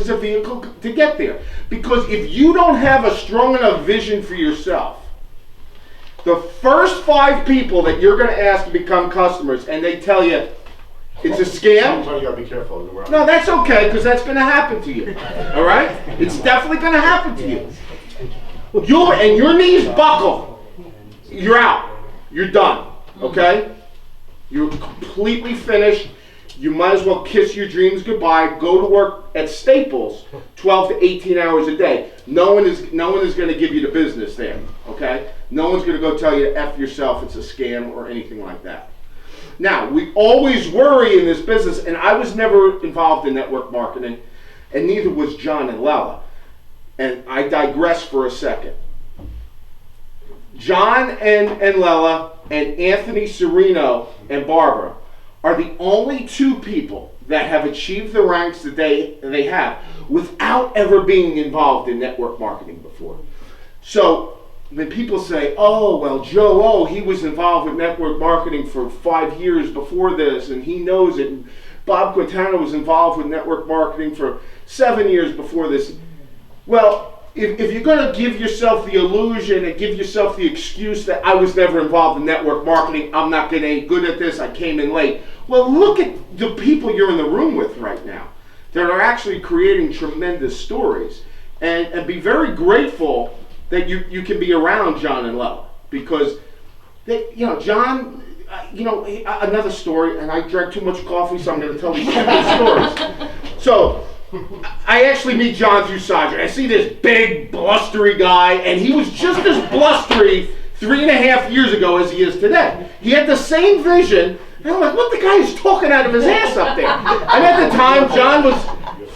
is a vehicle to get there. Because if you don't have a strong enough vision for yourself, the first 5 people that you're going to ask to become customers, and they tell you it's a scam. You gotta be careful. No, that's okay, because that's going to happen to you. All right? It's definitely going to happen to you. And your knees buckle. You're out. You're done. Okay? You're completely finished. You might as well kiss your dreams goodbye. Go to work at Staples 12 to 18 hours a day. No one is going to give you the business there. Okay? No one's going to go tell you to F yourself, it's a scam or anything like that. Now, we always worry in this business, and I was never involved in network marketing, and neither was John and Lela. And I digress for a second. John and Lela and Anthony Serino and Barbara are the only 2 people that have achieved the ranks that they have without ever being involved in network marketing before. So when people say, oh, well, Joe, he was involved with network marketing for 5 years before this, and he knows it. And Bob Quintana was involved with network marketing for 7 years before this. Well, if you're going to give yourself the illusion and give yourself the excuse that I was never involved in network marketing, I'm not getting good at this, I came in late. Well, look at the people you're in the room with right now that are actually creating tremendous stories. And be very grateful that you can be around John and Lela, because John, another story, and I drank too much coffee, so I'm going to tell these stories. So I actually meet John through Sajid. I see this big, blustery guy, and he was just as blustery 3.5 years ago as he is today. He had the same vision, and I'm like, what the guy is talking out of his ass up there? And at the time,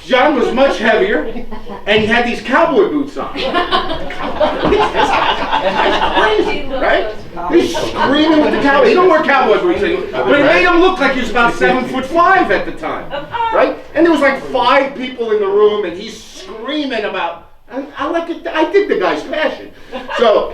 John was much heavier, and he had these cowboy boots on. That's crazy, right? He's screaming with the cowboy. He don't wear cowboy boots anymore, but it made him look like he was about 7'5" at the time, right? And there was like 5 people in the room, and he's screaming about. I like it. I dig the guy's passion. So,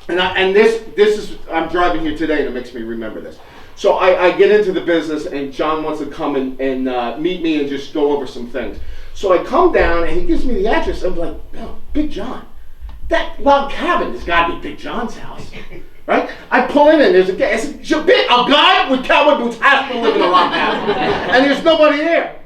this is I'm driving here today, and it makes me remember this. So I get into the business, and John wants to come and meet me and just go over some things. So I come down, and he gives me the address. I'm like, oh, Big John. That log cabin has got to be Big John's house, right? I pull in, and there's a guy. I said, a guy with cowboy boots has to live in a log cabin, and there's nobody there.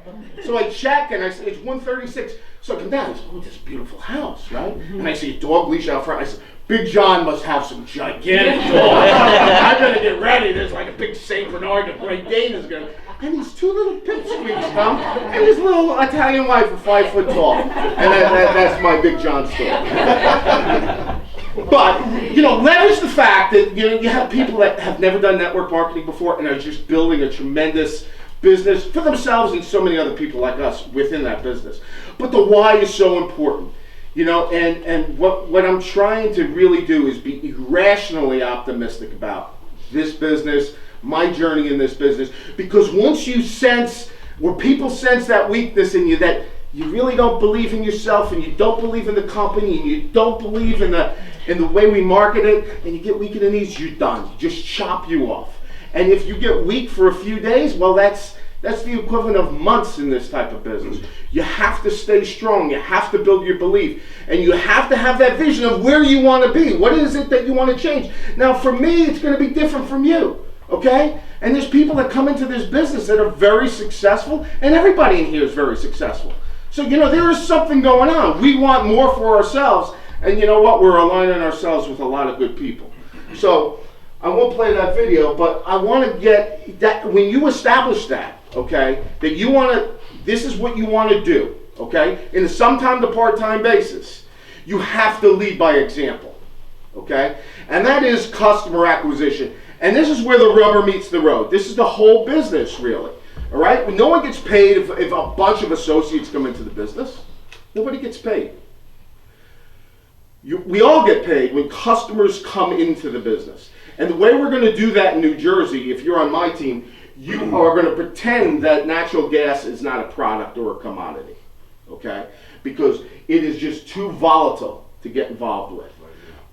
So I check, and I say, it's 136. So I come down, and I say, oh, this beautiful house, right? And I see a dog leash out front. I said, Big John must have some gigantic dogs. I better get ready. There's like a big Saint Bernard, a Great Dane is going to. And these 2 little pipsqueaks come, and his little Italian wife are 5 foot tall. And that's my Big John story. But, leverage the fact that, you have people that have never done network marketing before and are just building a tremendous business for themselves and so many other people like us within that business. But the why is so important. And what I'm trying to really do is be irrationally optimistic about this business, my journey in this business, because once you people sense that weakness in you, that you really don't believe in yourself, and you don't believe in the company, and you don't believe in the way we market it, and you get weak in the knees, you're done. Just chop you off. And if you get weak for a few days, well, that's the equivalent of months in this type of business. You have to stay strong. You have to build your belief. And you have to have that vision of where you want to be. What is it that you want to change? Now, for me, it's going to be different from you. Okay? And there's people that come into this business that are very successful, and everybody in here is very successful. So, there is something going on. We want more for ourselves, and you know what? We're aligning ourselves with a lot of good people. So, I won't play that video, but I want to get that, when you establish that, okay, that this is what you want to do, okay, in a sometime to part-time basis, you have to lead by example, okay, and that is customer acquisition. And this is where the rubber meets the road. This is the whole business, really, all right? No one gets paid if a bunch of associates come into the business. Nobody gets paid. We all get paid when customers come into the business. And the way we're going to do that in New Jersey, if you're on my team, you are going to pretend that natural gas is not a product or a commodity, okay? Because it is just too volatile to get involved with.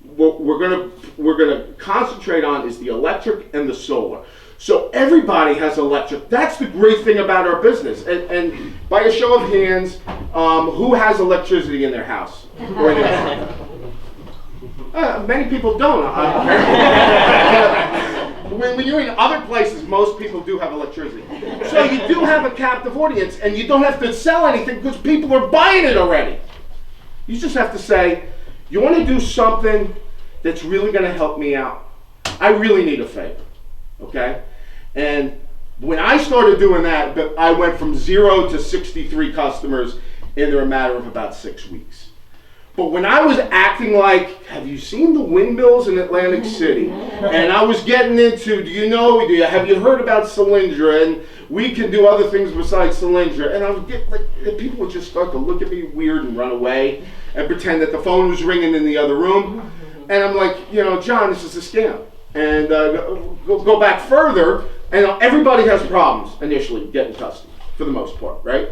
What we're going to concentrate on is the electric and the solar. So everybody has electric. That's the great thing about our business. And by a show of hands, who has electricity in their house? Or in their many people don't. When you're in other places, most people do have electricity. So you do have a captive audience, and you don't have to sell anything because people are buying it already. You just have to say, you want to do something that's really going to help me out? I really need a favor. Okay? And when I started doing that, I went from 0 to 63 customers in a matter of about 6 weeks. But when I was acting like, have you seen the windmills in Atlantic City? And I was getting into, have you heard about Solyndra? And we can do other things besides Solyndra. And I would get people would just start to look at me weird and run away and pretend that the phone was ringing in the other room. And I'm like, John, this is a scam. And go back further, and everybody has problems initially getting customers, for the most part, right?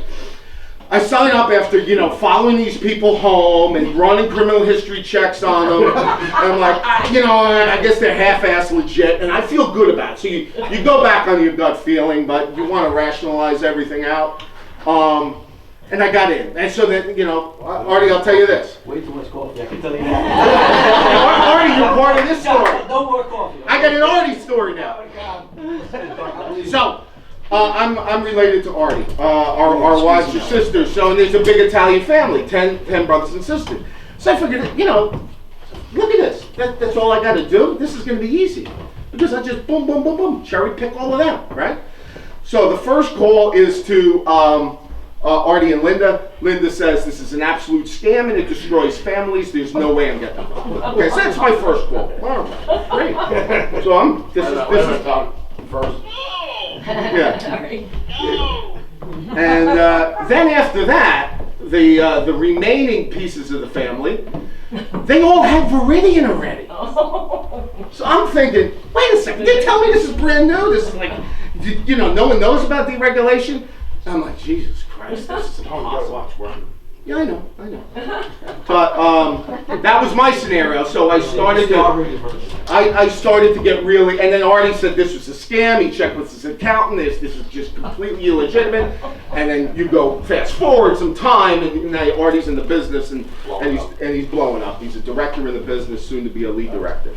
I sign up after, following these people home and running criminal history checks on them. And I'm like, I guess they're half-assed legit, and I feel good about it. So you go back on your gut feeling, but you want to rationalize everything out. And I got in. And so then, Artie, I'll tell you this. Way too much coffee, I can tell you that. Artie, you're part of this story. No more coffee. I got an Artie story now. So, I'm related to Artie. Our wives are sisters. So, and there's a big Italian family, 10 brothers and sisters. So I figured, look at this. That's all I got to do. This is going to be easy. Because I just boom, boom, boom, boom, cherry pick all of them, right? So the first call is to Artie and Linda. Linda says this is an absolute scam and it destroys families. There's no way I'm getting them. Okay, so that's my first call. All right, great. So this is first. Yeah. And then after that, the remaining pieces of the family, they all have Veridian already. So I'm thinking, wait a second, you tell me this is brand new? This is like, no one knows about deregulation? I'm like, Jesus Christ, this is impossible. Yeah, I know. But that was my scenario. So I started to get really, and then Artie said this was a scam. He checked with his accountant. This is just completely illegitimate. And then you go fast forward some time, and now Artie's in the business, and he's blowing up. He's a director in the business, soon to be a lead director.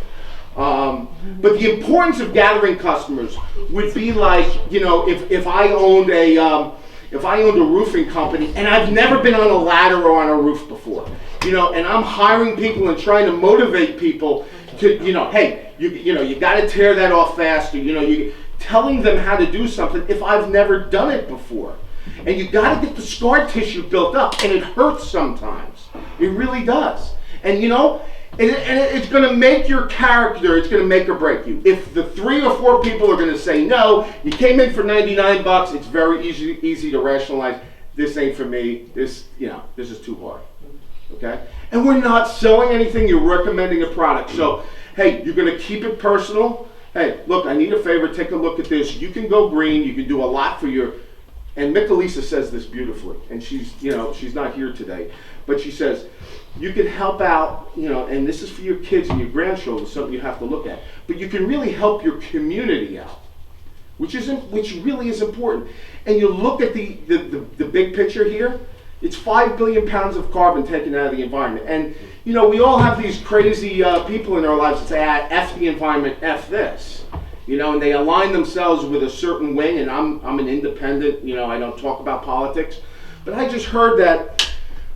But the importance of gathering customers would be like, if I owned a roofing company and I've never been on a ladder or on a roof before, and I'm hiring people and trying to motivate people to, hey, you got to tear that off faster, you telling them how to do something if I've never done it before. And you got to get the scar tissue built up, and it hurts sometimes. It really does. And it's going to make your character, it's going to make or break you. If the 3 or 4 people are going to say, no, you came in for $99, it's very easy to rationalize, this ain't for me, this is too hard, okay? And we're not selling anything, you're recommending a product. So, hey, you're going to keep it personal. Hey, look, I need a favor, take a look at this. You can go green, you can do a lot for your, and Michelisa says this beautifully, and she's not here today, but she says, you can help out, and this is for your kids and your grandchildren, something you have to look at. But you can really help your community out, which really is important. And you look at the big picture here, it's 5 billion pounds of carbon taken out of the environment. And we all have these crazy people in our lives that say, F the environment, F this. And they align themselves with a certain wing, and I'm an independent, I don't talk about politics. But I just heard that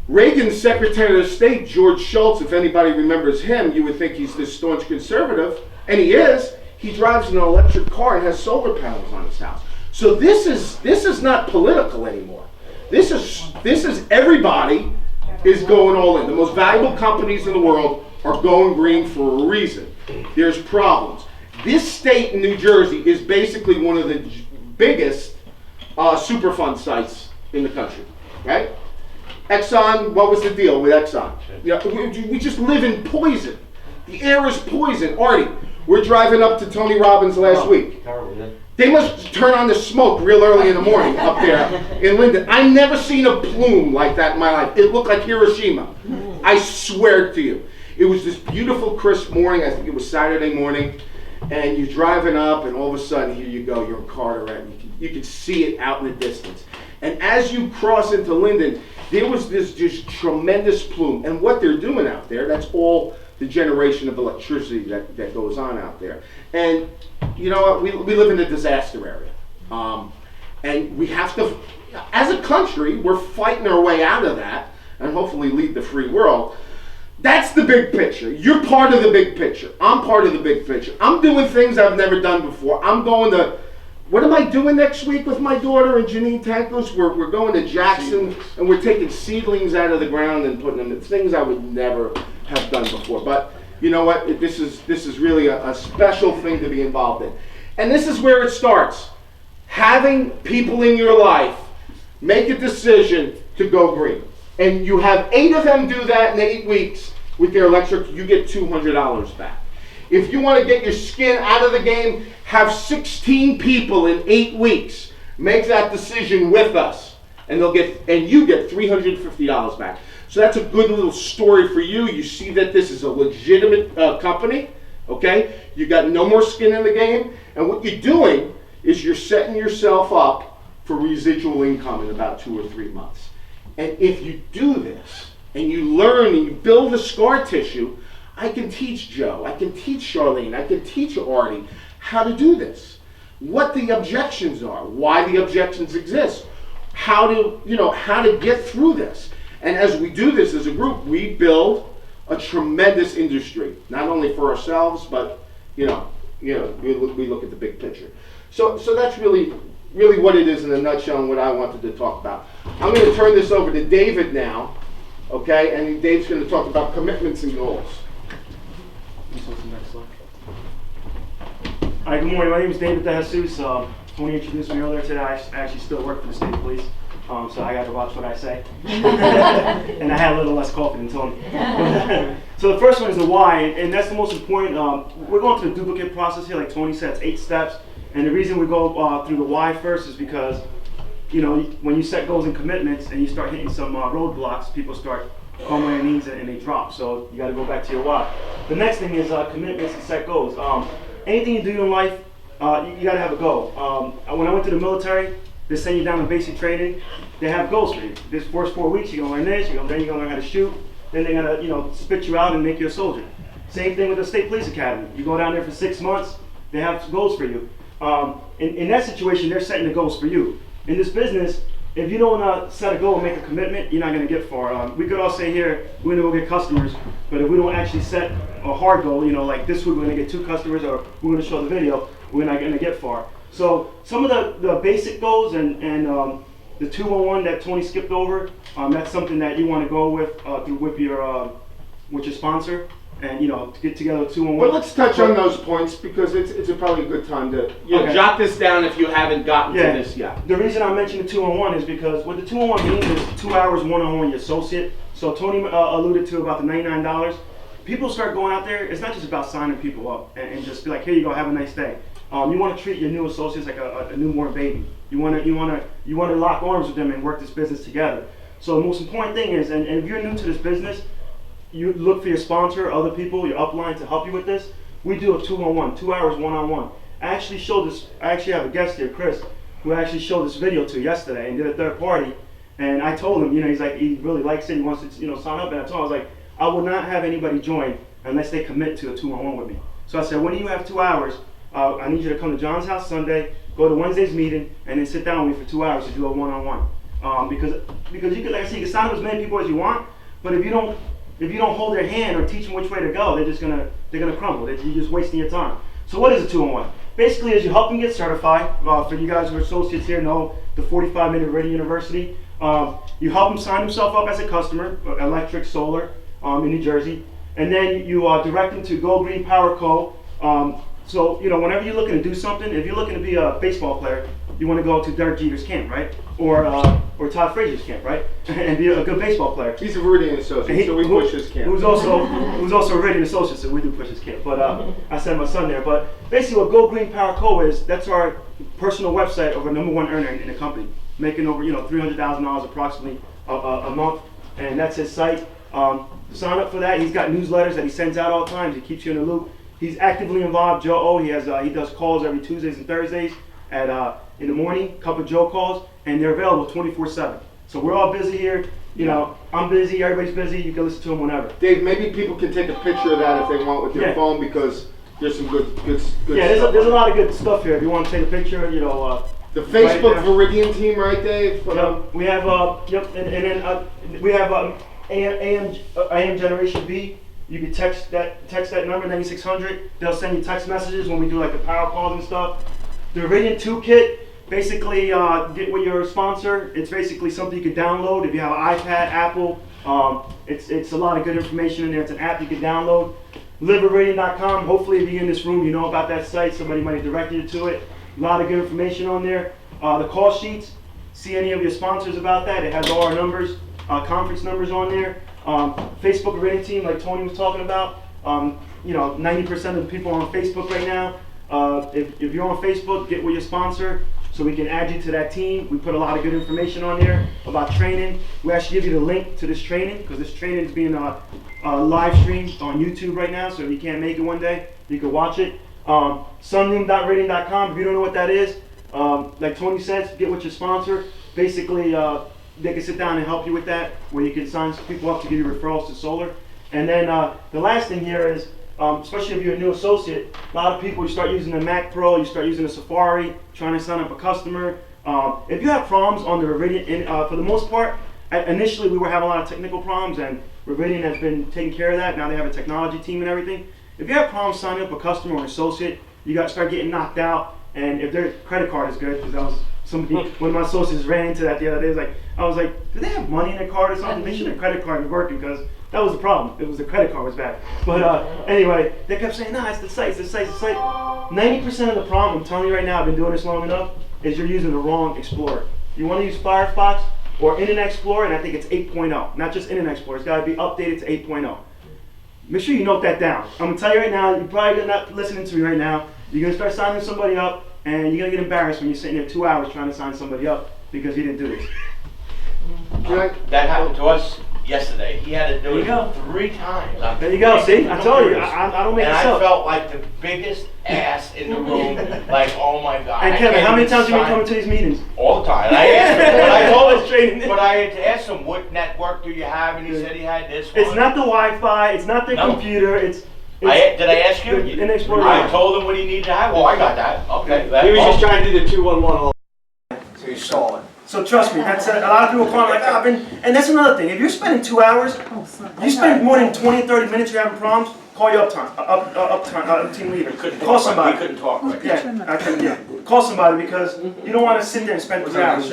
Reagan's Secretary of State, George Shultz, if anybody remembers him, you would think he's this staunch conservative, and he is. He drives an electric car and has solar panels on his house. So this is not political anymore. This is everybody is going all in. The most valuable companies in the world are going green for a reason. There's problems. This state in New Jersey is basically one of the biggest Superfund sites in the country, right? Exxon, what was the deal with Exxon? We just live in poison. The air is poison. Artie, we're driving up to Tony Robbins last week. Terrible, yeah. They must turn on the smoke real early in the morning up there in Linden. I've never seen a plume like that in my life. It looked like Hiroshima. I swear to you. It was this beautiful, crisp morning. I think it was Saturday morning. and you're driving up, and all of a sudden, here you go, you're in Carteret, and you can see it out in the distance. And as you cross into Linden, there was this just tremendous plume. And what they're doing out there, that's all the generation of electricity that goes on out there. And you know what, we live in a disaster area. And we have to, as a country, we're fighting our way out of that and hopefully lead the free world. That's the big picture. You're part of the big picture. I'm part of the big picture. I'm doing things I've never done before. I'm going to, what am I doing next week with my daughter and Janine Tankos? We're going to Jackson, and we're taking seedlings out of the ground and putting them in things I would never have done before. But you know what? This is really a special thing to be involved in. And this is where it starts. Having people in your life make a decision to go green. And you have 8 of them do that in 8 weeks with their electric, you get $200 back. If you want to get your skin out of the game, have 16 people in 8 weeks make that decision with us, and you get $350 back. So that's a good little story for you. You see that this is a legitimate company, okay? You got no more skin in the game, and what you're doing is you're setting yourself up for residual income in about 2 or 3 months. And if you do this, and you learn and you build the scar tissue, I can teach Joe, I can teach Charlene, I can teach Artie how to do this. What the objections are, why the objections exist, how to get through this. And as we do this as a group, we build a tremendous industry, not only for ourselves, but we look at the big picture. So that's really what it is in a nutshell and what I wanted to talk about. I'm going to turn this over to David now, okay? And Dave's going to talk about commitments and goals. Hi, good morning. My name is David DeJesus. Tony introduced me earlier today. I actually still work for the state police, so I got to watch what I say. And I had a little less coffee than Tony. So the first one is the why, and that's the most important. We're going through the duplicate process here, like Tony said, it's 8 steps. And the reason we go through the why first is because, when you set goals and commitments and you start hitting some roadblocks, people start going on their knees and they drop. So you got to go back to your why. The next thing is commitments and set goals. Anything you do in life, you got to have a goal. When I went to the military, they send you down to basic training. They have goals for you. This first 4 weeks, you're gonna learn this. Then you're gonna learn how to shoot. Then they're gonna spit you out and make you a soldier. Same thing with the State Police Academy. You go down there for 6 months. They have goals for you. In that situation, they're setting the goals for you. In this business, if you don't set a goal and make a commitment, you're not going to get far. We could all say here, we're going to go get customers, but if we don't actually set a hard goal, like this week we're going to get 2 customers, or we're going to show the video, we're not going to get far. So some of the basic goals and the 211 that Tony skipped over, that's something that you want to go with with your sponsor. And to get together 211. Well, let's touch on those points because it's probably a good time to jot this down if you haven't gotten to this yet. The reason I mentioned the 211 is because what the 211 means is 2 hours one-on-one with your associate. So Tony alluded to about the $99. People start going out there. It's not just about signing people up and just be like, here you go, have a nice day. You want to treat your new associates like a newborn baby. You want to lock arms with them and work this business together. So the most important thing is, and if you're new to this business, you look for your sponsor, other people, your upline to help you with this. We do a 2-on-1, 2 hours one-on-one. I actually have a guest here, Chris, who actually showed this video to yesterday and did a third party. And I told him, he's like, he really likes it, he wants to, sign up. And I told him, I was like, I will not have anybody join unless they commit to a 2-on-1 with me. So I said, when you have 2 hours, I need you to come to John's house Sunday, go to Wednesday's meeting, and then sit down with me for 2 hours to do a one-on-one. Because you can, like I said, you can sign up as many people as you want, but if you don't hold their hand or teach them which way to go, they're gonna crumble. You're just wasting your time. So what is a 2-on-1? Basically, is you help them get certified. For you guys who are associates here, know the 45-minute Ready University. You help them sign themselves up as a customer, electric, solar, in New Jersey, and then you direct them to Go Green Power Co. So whenever you're looking to do something, if you're looking to be a baseball player, you want to go to Derek Jeter's camp, right? Or Todd Frazier's camp, right? And be a good baseball player. He's a Viridian associate, so we push his camp. Who's also a Viridian associate, so we do push his camp. But I sent my son there. But basically, what Go Green Power Co. is, that's our personal website of our #1 earner in the company, making over $300,000 approximately a month, and that's his site. Sign up for that. He's got newsletters that he sends out all the time. He keeps you in the loop. He's actively involved. Joe O. He does calls every Tuesdays and Thursdays at in the morning. Couple of Joe calls, and they're available 24/7. So we're all busy here. You know, I'm busy. Everybody's busy. You can listen to them whenever. Dave, maybe people can take a picture of that if they want with their phone, because there's some good Yeah, stuff. there's a lot of good stuff here. If you want to take a picture, you know. The Facebook right Viridian team, right, Dave? We have and then we have AM Generation B. You can text that number 9600. They'll send you text messages when we do like the power calls and stuff. The Viridian 2 kit, basically get with your sponsor. It's basically something you can download if you have an iPad, Apple. It's a lot of good information in there. It's an app you can download. LiveViridian.com. Hopefully, if you're in this room, you know about that site. Somebody might have directed you to it. A lot of good information on there. The call sheets. See any of your sponsors about that. It has all our numbers, conference numbers on there. Facebook Viridian team, like Tony was talking about. 90% of the people are on Facebook right now. If you're on Facebook, get with your sponsor so we can add you to that team. We put a lot of good information on there about training. We actually give you the link to this training because this training is being live streamed on YouTube right now. So if you can't make it one day, you can watch it. Sunroom.Viridian.com. If you don't know what that is, like Tony says, get with your sponsor. Basically, they can sit down and help you with that, where you can sign people up to give you referrals to solar. And then the last thing here is, especially if you're a new associate, a lot of people, you start using the Mac Pro, you start using the Safari, trying to sign up a customer. If you have problems on the Viridian, for the most part, initially we were having a lot of technical problems, and Viridian has been taking care of that. Now they have a technology team and everything. If you have problems signing up a customer or an associate, you got to start getting knocked out. And if their credit card is good, because that was one of my associates ran into that the other day. I was like, do they have money in their card or something? Make sure their credit card is working, because that was the problem. It was the credit card was bad. But anyway, they kept saying, no, it's the site, it's the site, it's the site. 90% of the problem, I'm telling you right now, I've been doing this long enough, is you're using the wrong Explorer. You want to use Firefox or Internet Explorer, and I think it's 8.0. Not just Internet Explorer, it's got to be updated to 8.0. Make sure you note that down. I'm going to tell you right now, you're probably not listening to me right now. You're going to start signing somebody up, and you're going to get embarrassed when you're sitting there 2 hours trying to sign somebody up because you didn't do this. That happened to us yesterday. He had to do There you it go. 3 times. There you go. See, I told you. I don't make and this I up. felt like the biggest ass in the room. Like, oh my God. And I Kevin, can't how many even times have you been sign- coming to these meetings? All the time. And I asked him, but I told Always training. him, but I had to ask him, what network do you have? And he said he had this one. It's not the Wi-Fi. It's not their No. computer. Did Did I ask you? In Explorer. I told him what he needed to have. Well, I got that. Okay. He was just trying to do the 211. So he's stalling. So trust me, that's a lot of people call me like, oh, and that's another thing. If you're spending 2 hours, you spend more than 20, 30 minutes, you're having problems, call your team leader. Call somebody. He couldn't talk quick. Yeah, call somebody, because you don't want to sit there and spend 2 hours.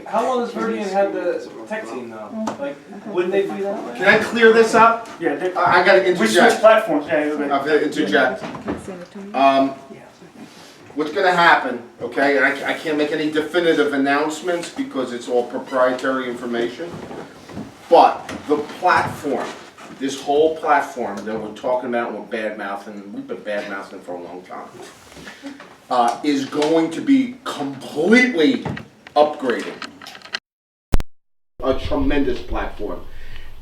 How long does Viridian have the tech team though? Like, wouldn't they do that? Can I clear this up? Yeah, I got to we switch interject. platforms. Yeah, I've got to interject. What's going to happen, okay, and I can't make any definitive announcements because it's all proprietary information, but the platform, this whole platform that we're talking about and we're bad-mouthing, we've been bad-mouthing for a long time, is going to be completely upgraded. A tremendous platform.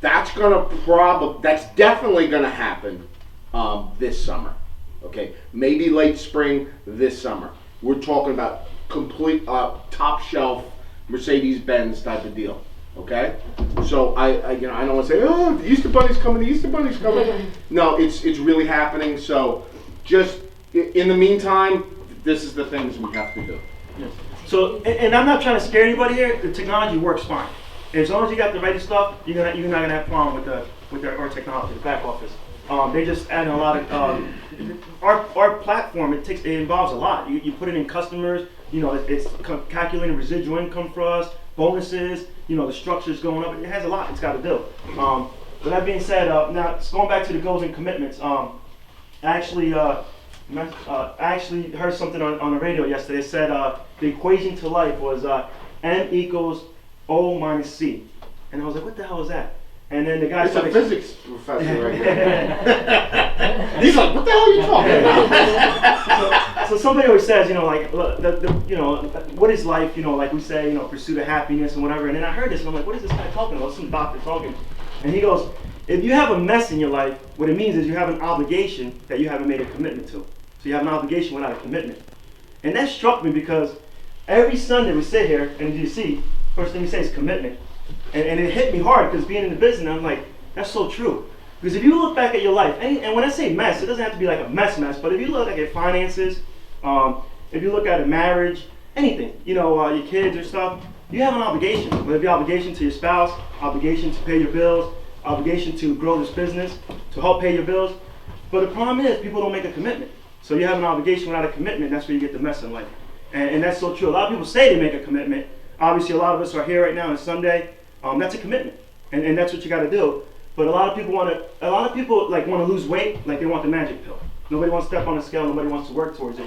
That's definitely going to happen this summer. Okay, maybe late spring, this summer. We're talking about complete top shelf Mercedes-Benz type of deal. Okay, so I don't want to say, oh, the Easter Bunny's coming, the Easter Bunny's coming. No, it's really happening. So just in the meantime, this is the things we have to do. Yes. So, and I'm not trying to scare anybody here. The technology works fine. And as long as you got the right stuff, you're not gonna have a problem with our technology, the back office. They just add a lot of our platform. It involves a lot. You put it in customers. It's calculating residual income for us, bonuses. The structure's going up. It has a lot it's got to do. With that being said, now going back to the goals and commitments. I actually heard something on the radio yesterday. It said the equation to life was M equals O minus C, and I was like, what the hell is that? And then the guy It's a said, physics professor right here. He's like, what the hell are you talking about? so somebody always says, what is life? Like we say, pursuit of happiness and whatever. And then I heard this, and I'm like, what is this guy talking about? Some doctor talking. And he goes, If you have a mess in your life, what it means is you have an obligation that you haven't made a commitment to. So you have an obligation without a commitment. And that struck me because every Sunday we sit here, and you see, first thing we say is commitment. And it hit me hard because being in the business, I'm like, that's so true. Because if you look back at your life, and when I say mess, it doesn't have to be like a mess, but if you look at your finances, if you look at a marriage, anything, your kids or stuff, you have an obligation. Whether it be obligation to your spouse, obligation to pay your bills, obligation to grow this business, to help pay your bills. But the problem is people don't make a commitment. So you have an obligation without a commitment, that's where you get the mess in life. And that's so true. A lot of people say they make a commitment. Obviously, a lot of us are here right now on Sunday. That's a commitment, and that's what you got to do. But a lot of people want to lose weight, like they want the magic pill. Nobody wants to step on the scale. Nobody wants to work towards it.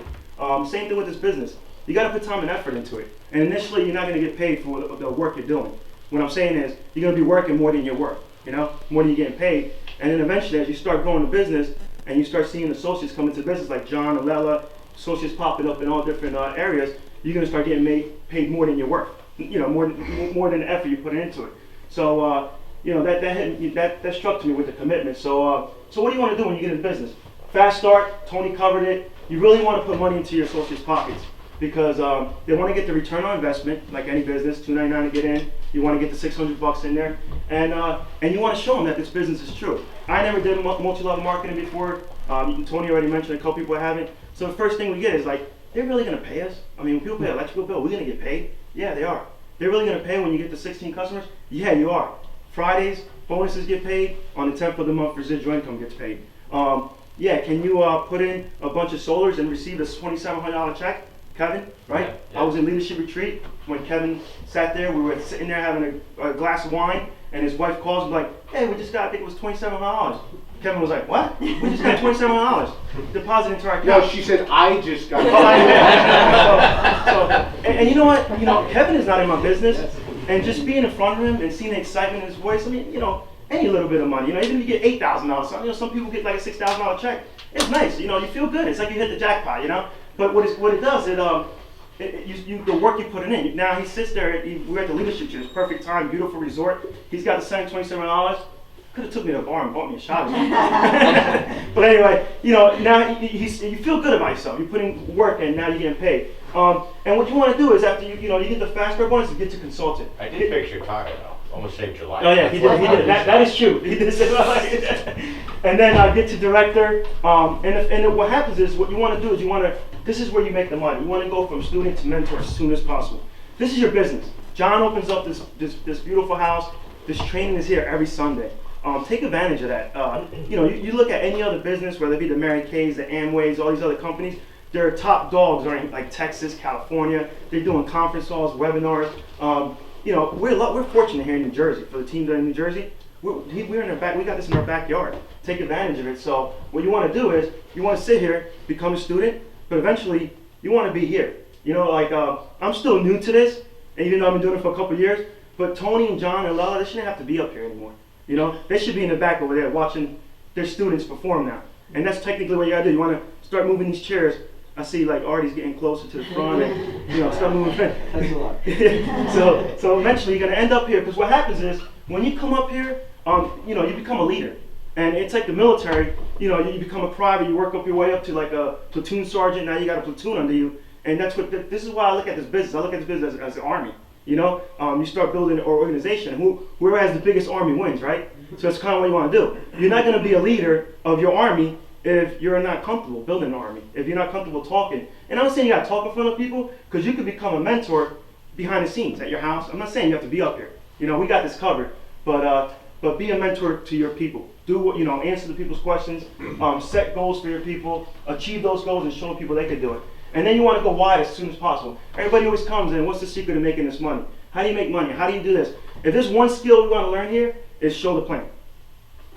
Same thing with this business. You got to put time and effort into it. And initially, you're not going to get paid for the work you're doing. What I'm saying is, you're going to be working more than your work. More than you're getting paid. And then eventually, as you start growing the business, and you start seeing associates come into business like John and Lela, associates popping up in all different areas, you're going to start getting paid more than your work. More than the effort you put into it. So that struck to me with the commitment. So what do you want to do when you get in business? Fast start. Tony covered it. You really want to put money into your associates' pockets because they want to get the return on investment, like any business, $299 to get in. You want to get the $600 in there, and you want to show them that this business is true. I never did multi-level marketing before. Tony already mentioned a couple people haven't. So the first thing we get is like, they're really going to pay us? I mean, when people pay electrical bill, we're going to get paid? Yeah, they are. They're really going to pay when you get to 16 customers? Yeah, you are. Fridays, bonuses get paid. On the 10th of the month, residual income gets paid. Yeah, can you put in a bunch of solars and receive a $2,700 check? Kevin, right? Yeah. I was in leadership retreat when Kevin sat there. We were sitting there having a glass of wine, and his wife calls and like, hey, we just got, I think it was $2,700. Kevin was like, what? We just got $2,700 deposited into our account. No, she said, I just got and you know what? Kevin is not in my business, and just being in front of him and seeing the excitement in his voice, I mean, any little bit of money, even if you get $8,000, some people get like a $6,000 check. It's nice, you feel good. It's like you hit the jackpot, But what it does, the work you put in. Now he sits there. We're at the leadership trip. It's perfect time, beautiful resort. He's got the same $27. Could have took me to a bar and bought me a shot. But anyway, now you feel good about yourself. You're putting work in. Now you're getting paid. And what you want to do is after you get the fast break bonus, you get to consultant. I did fix your tire though. Almost saved your life. Oh yeah, he did. That is true. He did say that. And then get to director. And what happens is what you want to do is this is where you make the money. You want to go from student to mentor as soon as possible. This is your business. John opens up this beautiful house. This training is here every Sunday. Take advantage of that. You look at any other business, whether it be the Mary Kay's, the Amways, all these other companies. They're top dogs are in like Texas, California. They're doing conference calls, webinars. We're fortunate here in New Jersey. For the team that are in New Jersey, we're in our back. We got this in our backyard. Take advantage of it. So what you want to do is you want to sit here, become a student, but eventually you want to be here. I'm still new to this, and even though I've been doing it for a couple of years, but Tony and John and Lela, they shouldn't have to be up here anymore. They should be in the back over there watching their students perform now. And that's technically what you gotta do. You wanna start moving these chairs. I see like Artie's getting closer to the front and start moving. That's a lot. So eventually you're gonna end up here, because what happens is when you come up here, you become a leader. And it's like the military, you become a private, you work up your way up to like a platoon sergeant, now you got a platoon under you. And that's this is why I look at this business. I look at this business as an army. You start building an organization. Whoever has the biggest army wins, right? So it's kind of what you want to do. You're not going to be a leader of your army if you're not comfortable building an army, if you're not comfortable talking. And I'm not saying you got to talk in front of people, because you could become a mentor behind the scenes at your house. I'm not saying you have to be up here. We got this covered. But be a mentor to your people. Do what, answer the people's questions, set goals for your people, achieve those goals and show people they can do it. And then you want to go wide as soon as possible. Everybody always comes in, what's the secret to making this money? How do you make money? How do you do this? If there's one skill we want to learn here, is show the plan.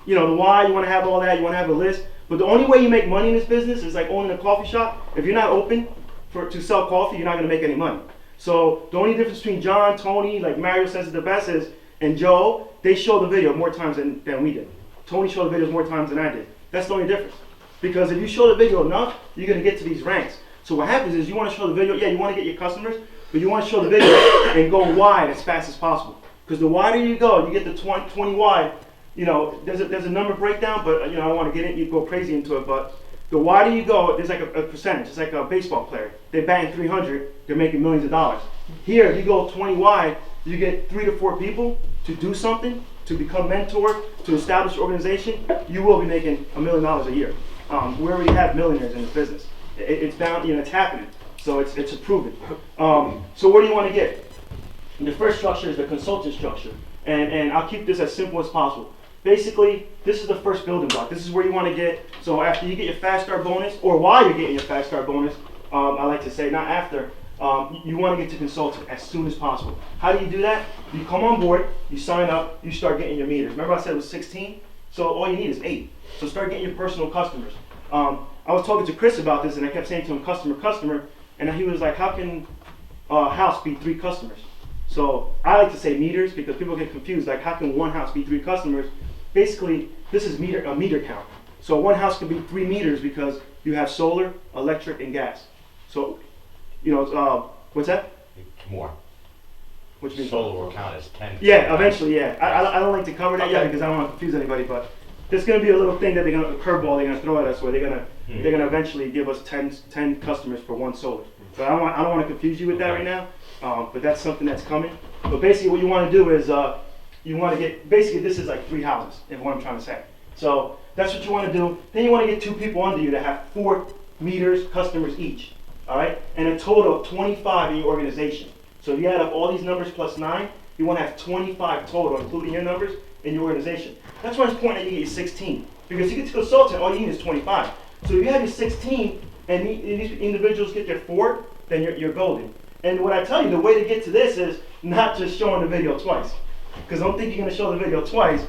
The why, you want to have all that, you want to have a list. But the only way you make money in this business is like owning a coffee shop. If you're not open to sell coffee, you're not going to make any money. So the only difference between John, Tony, like Mario says it the best is, and Joe, they show the video more times than we did. Tony showed the videos more times than I did. That's the only difference. Because if you show the video enough, you're going to get to these ranks. So what happens is you want to show the video, you want to get your customers, but you want to show the video and go wide as fast as possible. Because the wider you go, you get the 20 wide, there's a number breakdown, but I don't want to you go crazy into it, but the wider you go, there's like a percentage. It's like a baseball player. They bang 300, they're making millions of dollars. Here, if you go 20 wide, you get 3 to 4 people to do something, to become mentor, to establish your organization, you will be making $1 million a year. We already have millionaires in this business. It's bound, it's happening. So it's proven. So where do you want to get? The first structure is the consultant structure. And I'll keep this as simple as possible. Basically, this is the first building block. This is where you want to get. So after you get your fast start bonus, or while you're getting your fast start bonus, I like to say, not after, you want to get to consultant as soon as possible. How do you do that? You come on board, you sign up, you start getting your meters. Remember I said it was 16? So all you need is 8. So start getting your personal customers. I was talking to Chris about this, and I kept saying to him, customer, and he was like, how can a house be 3 customers? So I like to say meters because people get confused. Like, how can one house be 3 customers? Basically, this is a meter count. So one house can be 3 meters because you have solar, electric, and gas. So, what's that? More. What you mean? Solar will count as 10. Yeah, eventually, yeah. I don't like to cover that yet because I don't want to confuse anybody, but there's going to be a little thing that they're going to, a curveball they're going to throw at us where they're going to eventually give us 10 customers for 1 solar. So I don't want to confuse you with that right now, but that's something that's coming. But basically what you want to do is you want to get, basically this is like 3 houses, is what I'm trying to say. So that's what you want to do. Then you want to get 2 people under you that have 4 meters, customers each, all right? And a total of 25 in your organization. So if you add up all these numbers plus 9, you want to have 25 total, including your numbers, in your organization. That's why it's important that you get your 16. Because you get to consultant, all you need is 25. So if you have your 16 and these individuals get their 4, then you're golden. And what I tell you, the way to get to this is not just showing the video twice. Because don't think you're going to show the video twice.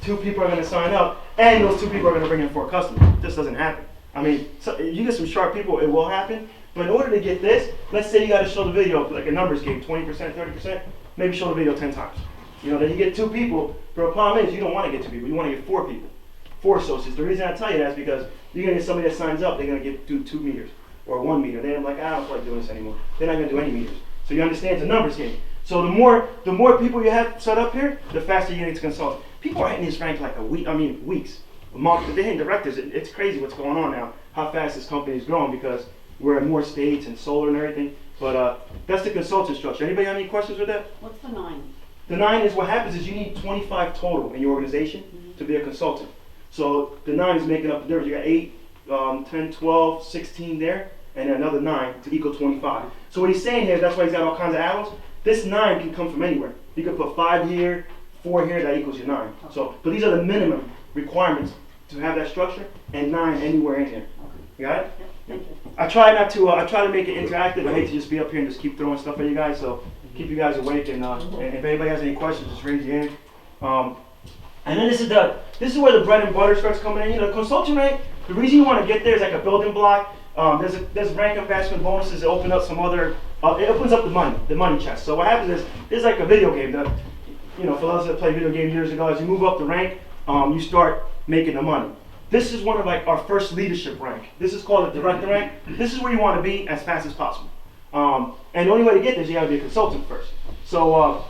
2 people are going to sign up, and those 2 people are going to bring in 4 customers. This doesn't happen. I mean, so you get some sharp people, it will happen. But in order to get this, let's say you got to show the video like a numbers game, 20%, 30%, maybe show the video 10 times. Then you get 2 people. But the problem is you don't want to get 2 people. You want to get 4 people, 4 associates. The reason I tell you that is because you're going to get somebody that signs up, they're going to do 2 meters or 1 meter. They're like, I don't feel like doing this anymore. They're not going to do any meters. So you understand it's a numbers game. So the more people you have set up here, the faster you get to consult. People are hitting this rank like weeks, a month. They're hitting directors. It's crazy what's going on now, how fast this company is growing because we're in more states and solar and everything. But that's the consultant structure. Anybody have any questions with that? What's the 9? The 9 is what happens is you need 25 total in your organization to be a consultant. So the 9 is making up the difference. You got 8, 10, 12, 16 there, and then another 9 to equal 25. So what he's saying here, that's why he's got all kinds of arrows. This 9 can come from anywhere. You could put 5 here, 4 here, that equals your 9. So, but these are the minimum requirements to have that structure, and 9 anywhere in here. You got it? Thank you. I try to make it interactive. I hate to just be up here and just keep throwing stuff at you guys. So keep you guys awake, and if anybody has any questions, just raise your hand. And then this is where the bread and butter starts coming in. The consulting rank, the reason you want to get there is like a building block. There's rank investment bonuses that open up some other. It opens up the money chest. So what happens is there's like a video game that, for those that played video games years ago, as you move up the rank, you start making the money. This is one of like our first leadership rank. This is called a director rank. This is where you want to be as fast as possible. And the only way to get there is you got to be a consultant first. So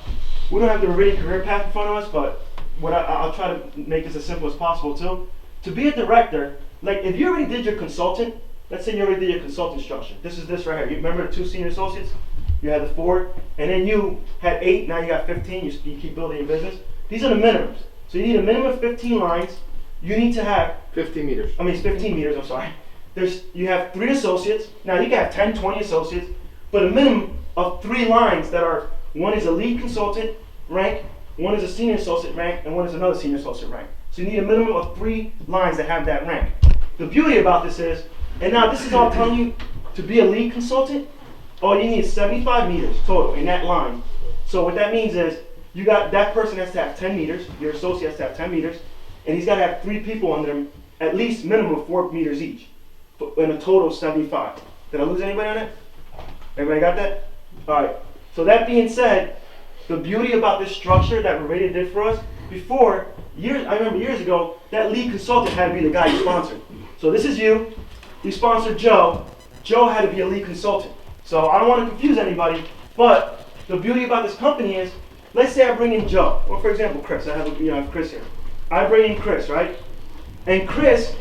we don't have the written career path in front of us, but I'll try to make this as simple as possible too. To be a director, like if you already did your consultant, let's say you already did your consultant structure. This is this right here. You remember the 2 senior associates? You had the 4, and then you had 8. Now you got 15. You keep building your business. These are the minimums. So you need a minimum of 15 lines. You need to have 15 meters. it's 15 meters, I'm sorry. You have 3 associates. Now you can have 10, 20 associates, but a minimum of 3 lines that are, one is a lead consultant rank, one is a senior associate rank, and one is another senior associate rank. So you need a minimum of 3 lines that have that rank. The beauty about this is, and now this is all telling you to be a lead consultant, all you need is 75 meters total in that line. So what that means is, you got that person has to have 10 meters, your associate has to have 10 meters, and he's got to have 3 people under him, at least minimum of 4 meters each, in a total of 75. Did I lose anybody on that? Everybody got that? All right. So that being said, the beauty about this structure that Reveda did for us, I remember years ago, that lead consultant had to be the guy you sponsored. So this is you sponsored Joe. Joe had to be a lead consultant. So I don't want to confuse anybody, but the beauty about this company is, let's say I bring in Joe, or for example, Chris. I have Chris here. I bring in Chris, right? And Chris,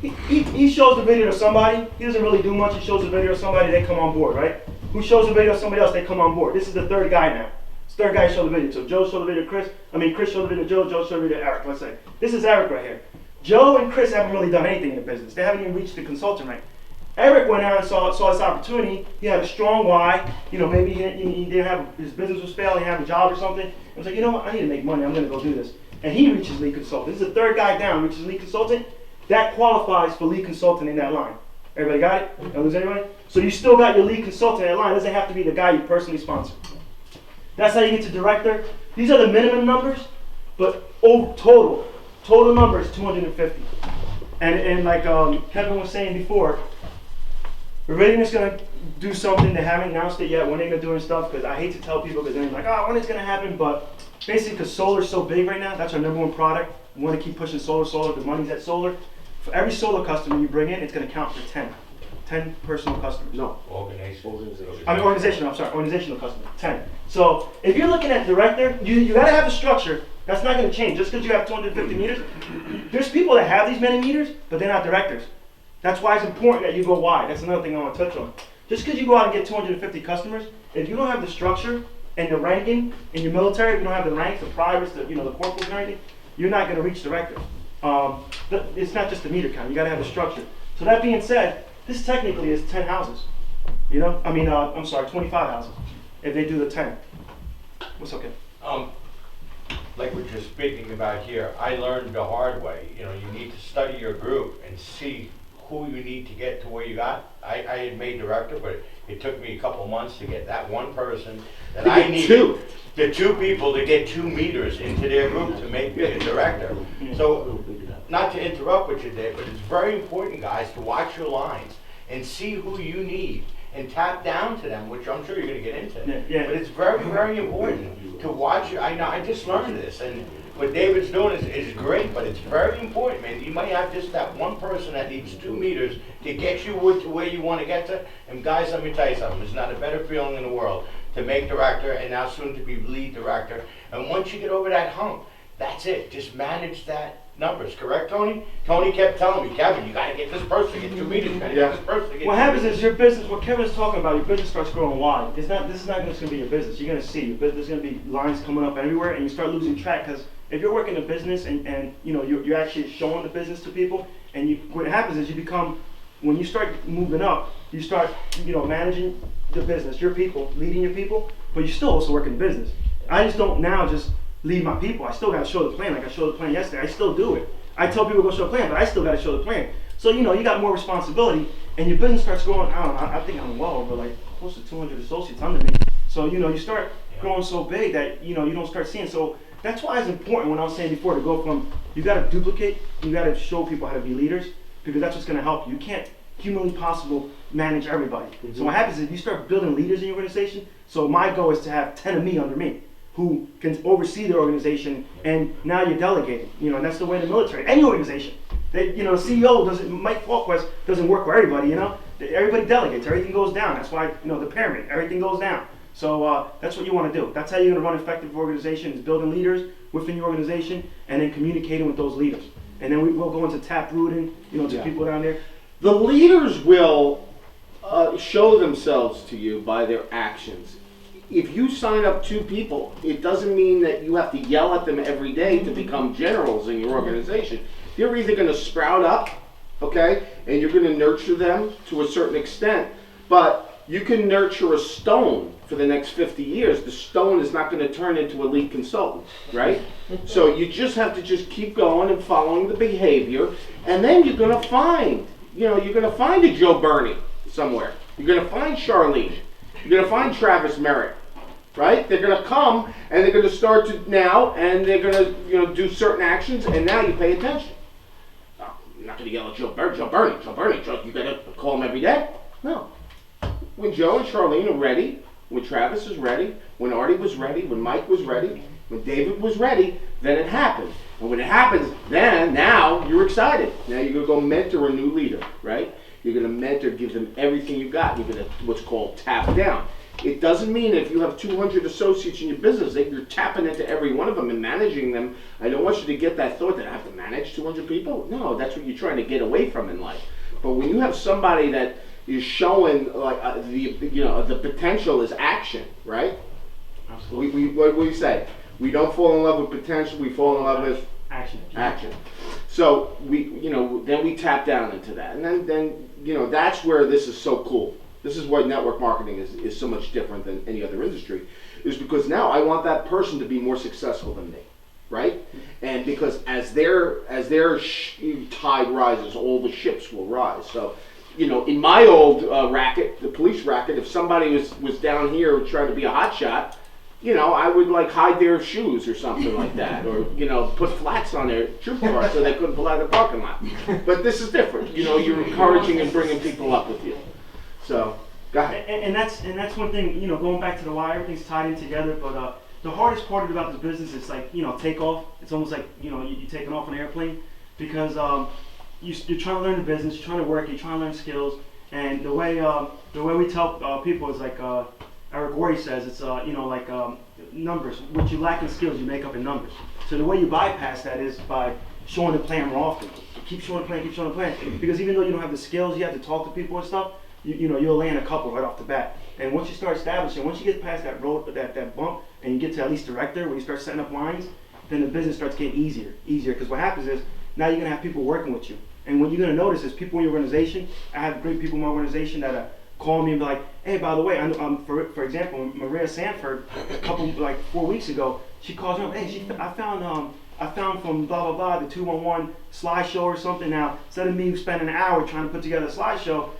he shows the video to somebody. He doesn't really do much. He shows the video to somebody, they come on board, right? Who shows the video to somebody else, they come on board. This is the third guy now. This third guy showed the video to. Joe showed the video to Chris. Chris showed the video to Joe. Joe showed the video to Eric. Let's say. This is Eric right here. Joe and Chris haven't really done anything in the business. They haven't even reached the consultant rank. Eric went out and saw this opportunity. He had a strong why. Maybe he didn't have, his business was failing, he had a job or something. He was like, you know what, I need to make money, I'm gonna go do this. And he reaches lead consultant. This is the third guy down, reaches lead consultant. That qualifies for lead consultant in that line. Everybody got it? Did I lose anybody? So you still got your lead consultant in that line. It doesn't have to be the guy you personally sponsor. That's how you get to director. These are the minimum numbers, but total number is 250. And like Kevin was saying before, Iridium's going to do something. They haven't announced it yet when they're doing stuff, because I hate to tell people because they're like, oh, when it's going to happen. But basically, because solar's so big right now, that's our number one product. We want to keep pushing solar. The money's at solar. For every solar customer you bring in, it's going to count for 10 personal customers. No. Organizational Organizational customers, 10. So if you're looking at director, you got to have a structure. That's not going to change. Just because you have 250 meters, there's people that have these many meters, but they're not directors. That's why it's important that you go wide. That's another thing I want to touch on. Just because you go out and get 250 customers, if you don't have the structure and the ranking in your military, if you don't have the ranks, the privates, the corporals and everything, you're not going to reach director. It's not just the meter count. You got to have the structure. So that being said, this technically is 10 houses. 25 houses. If they do the 10. What's okay? Like what you're speaking about here, I learned the hard way. You need to study your group and see who you need to get to where you got. I had made director, but it took me a couple months to get that one person that I needed. The two people to get 2 meters into their group to make me a director. So, not to interrupt what you did, but it's very important, guys, to watch your lines and see who you need and tap down to them, which I'm sure you're going to get into. Yeah. But it's very, very important to watch. I just learned this, and what David's doing is great, but it's very important, man. You might have just that one person that needs 2 meters to get you to where you want to get to. And guys, let me tell you something. There's not a better feeling in the world to make director and now soon to be lead director. And once you get over that hump, that's it. Just manage that numbers. Correct, Tony? Tony kept telling me, Kevin, you got to get this person to get 2 meters. You got to get this person to get What 2 happens meters. is your business, what Kevin's talking about, your business starts growing wide. This is not just going to be your business. You're going to see your business, there's going to be lines coming up everywhere, and you start losing track, because if you're working a business and you're actually showing the business to people, and what happens is you become, when you start moving up, you start managing the business, your people, leading your people, but you still also work in the business. I just don't now just lead my people. I still got to show the plan. Like I showed the plan yesterday. I still do it. I tell people to go show the plan, but I still got to show the plan. So you got more responsibility, and your business starts growing. I don't know. I think I'm well over like close to 200 associates under me. So you start growing so big that you don't start seeing. So that's why it's important, when I was saying before, to go from, you got to duplicate, you got to show people how to be leaders, because that's what's going to help you. You can't humanly possible manage everybody. So what happens is you start building leaders in your organization. So my goal is to have 10 of me under me who can oversee the organization, and now you're delegating. And that's the way in the military, any organization. The CEO Mike Falquist doesn't work for everybody. Everybody delegates. Everything goes down. That's why the pyramid, everything goes down. So that's what you want to do. That's how you're going to run an effective organization, is building leaders within your organization and then communicating with those leaders. And then we'll go into tap rooting, to people down there. The leaders will show themselves to you by their actions. If you sign up 2 people, it doesn't mean that you have to yell at them every day to become generals in your organization. You're either going to sprout up, okay, and you're going to nurture them to a certain extent, but you can nurture a stone for the next 50 years. The stone is not going to turn into a lead consultant, right? So you just have to just keep going and following the behavior, and then you're going to find, you're going to find a Joe Bernie somewhere. You're going to find Charlene. You're going to find Travis Merritt, right? They're going to come and they're going to start to now, and they're going to do certain actions, and now you pay attention. Oh, I'm not going to yell at Joe Bernie. You got to call him every day? No. When Joe and Charlene are ready, when Travis is ready, when Artie was ready, when Mike was ready, when David was ready, then it happened. And when it happens, then now you're excited. Now you're going to go mentor a new leader, right? You're going to mentor, give them everything you got. You're going to what's called tap down. It doesn't mean if you have 200 associates in your business that you're tapping into every one of them and managing them. I don't want you to get that thought that I have to manage 200 people. No, that's what you're trying to get away from in life. But when you have somebody that is showing like the potential is action, right? Absolutely. What do you say? We don't fall in love with potential. We fall in love with Action. action. So then we tap down into that, and then that's where this is so cool. This is why network marketing is so much different than any other industry, is because now I want that person to be more successful than me, right? And because as their tide rises, all the ships will rise. So, in my old racket, the police racket, if somebody was down here trying to be a hotshot, I would like hide their shoes or something like that, or put flats on their troop car so they couldn't pull out of the parking lot. But this is different. You're encouraging and bringing people up with you. So, go ahead. And that's one thing, going back to the why, everything's tied in together, but the hardest part about this business is like, takeoff. It's almost like, you're taking off on an airplane, because you're trying to learn the business, you're trying to work, you're trying to learn skills, and the way we tell people is like, Eric Worre says, it's like numbers. What you lack in skills, you make up in numbers. So the way you bypass that is by showing the plan more often. Keep showing the plan, because even though you don't have the skills, you have to talk to people and stuff. You'll land a couple right off the bat. And once you start establishing, once you get past that road, that bump, and you get to at least director, when you start setting up lines, then the business starts getting easier. Because what happens is, now you're gonna have people working with you. And what you're gonna notice is people in your organization. I have great people in my organization that call me and be like, hey, by the way, for example, Maria Sanford, a couple, like 4 weeks ago, she calls me up, hey, I found from blah, blah, blah, the 211 slideshow or something. Now, instead of me spending an hour trying to put together a slideshow,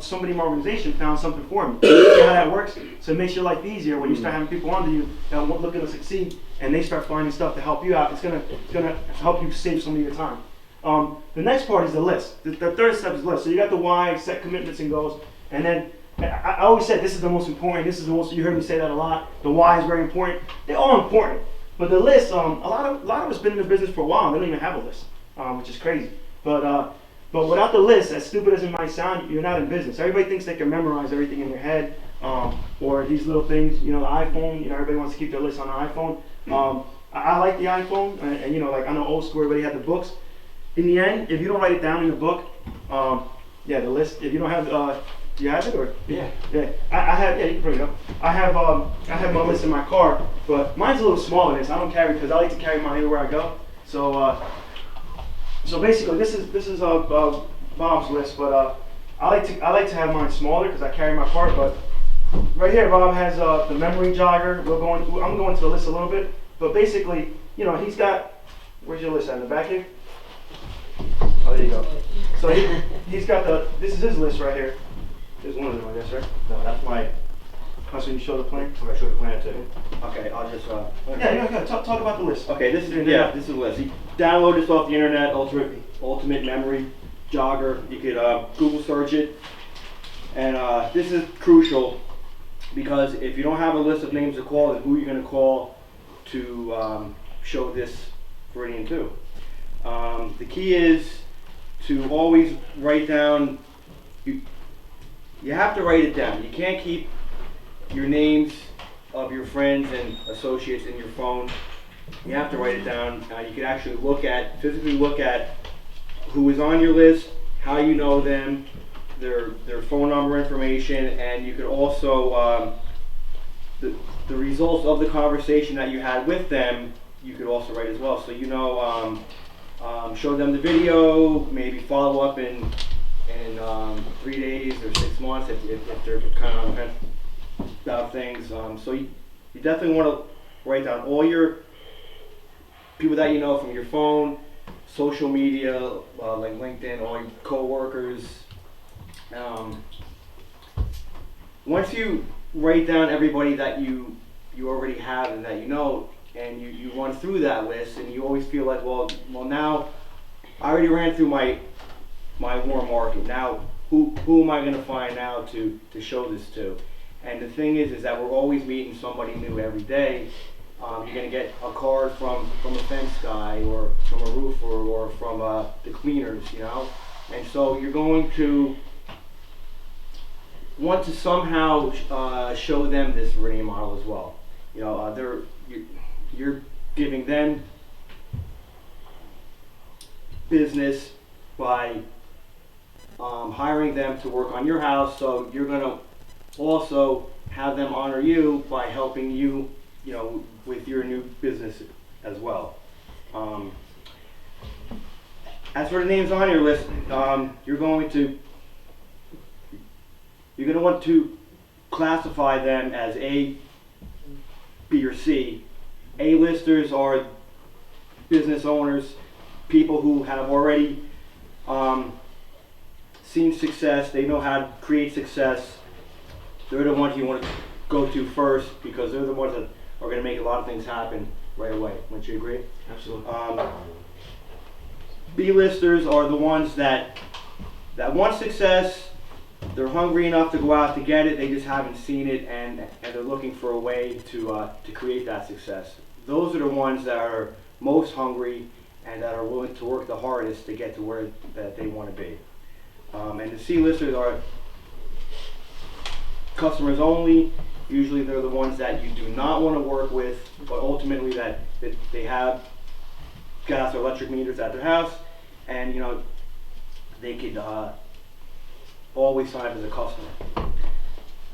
somebody in my organization found something for me. See how that works? So it makes your life easier when you start having people under you that are looking to succeed, and they start finding stuff to help you out. It's gonna help you save some of your time. The next part is the list. The third step is the list. So you got the why, set commitments and goals, and then I always said this is the most important. This is the most. You heard me say that a lot. The why is very important. They're all important, but the list. A lot of us been in the business for a while. And they don't even have a list, which is crazy. But without the list, as stupid as it might sound, you're not in business. Everybody thinks they can memorize everything in their head, or these little things. The iPhone. Everybody wants to keep their list on the iPhone. I like the iPhone, and like I know old school. Everybody had the books. In the end, if you don't write it down in the book, the list. If you don't have, do you have it or? Yeah. Yeah. I have. Yeah, you can bring it up. I have my list in my car, but mine's a little smaller than this. I don't carry because I like to carry mine everywhere I go. So basically, this is Bob's list, but I like to have mine smaller because I carry my part. But right here, Bob has the memory jogger. I'm going to the list a little bit, but basically, he's got. Where's your list at? In the back here? Oh, there you go. So he's got this is his list right here. There's one of them, I guess, right? No, that's my. Oh, so you show the plan? I show the plan too. Okay, I'll just. Yeah. Talk about the list. Okay, this is the list. You download this off the internet. Ultimate Memory Jogger. You could Google search it, and this is crucial because if you don't have a list of names to call, then who are you going to call to show this Veridian to? The key is to always write down. You have to write it down. You can't keep your names of your friends and associates in your phone. You have to write it down. You can actually physically look at who is on your list, how you know them, their phone number information, and you could also the results of the conversation that you had with them. You could also write as well. So show them the video, maybe follow up in 3 days or 6 months if they're kind of on the fence about things. So you definitely want to write down all your people that you know from your phone, social media, like LinkedIn, all your co-workers. Once you write down everybody that you already have and that you know, and you run through that list, and you always feel like, well now I already ran through my warm market. Now who am I going to find now to show this to? And the thing is that we're always meeting somebody new every day. You're going to get a card from a fence guy or from a roofer or from the cleaners, And so you're going to want to somehow show them this Viridian model as well. You know, you're giving them business by hiring them to work on your house, so you're going to also have them honor you by helping you, you know, with your new business as well. As for the names on your list, you're going to want to classify them as A, B, or C. A-listers are business owners, people who have already seen success, they know how to create success. They're the ones you want to go to first because they're the ones that are going to make a lot of things happen right away. Wouldn't you agree? Absolutely. B-listers are the ones that want success, they're hungry enough to go out to get it, they just haven't seen it, and they're looking for a way to create that success. Those are the ones that are most hungry and that are willing to work the hardest to get to where that they want to be. And the C-listers are customers only. Usually they're the ones that you do not want to work with, but ultimately that they have gas or electric meters at their house, and you know they could always sign up as a customer.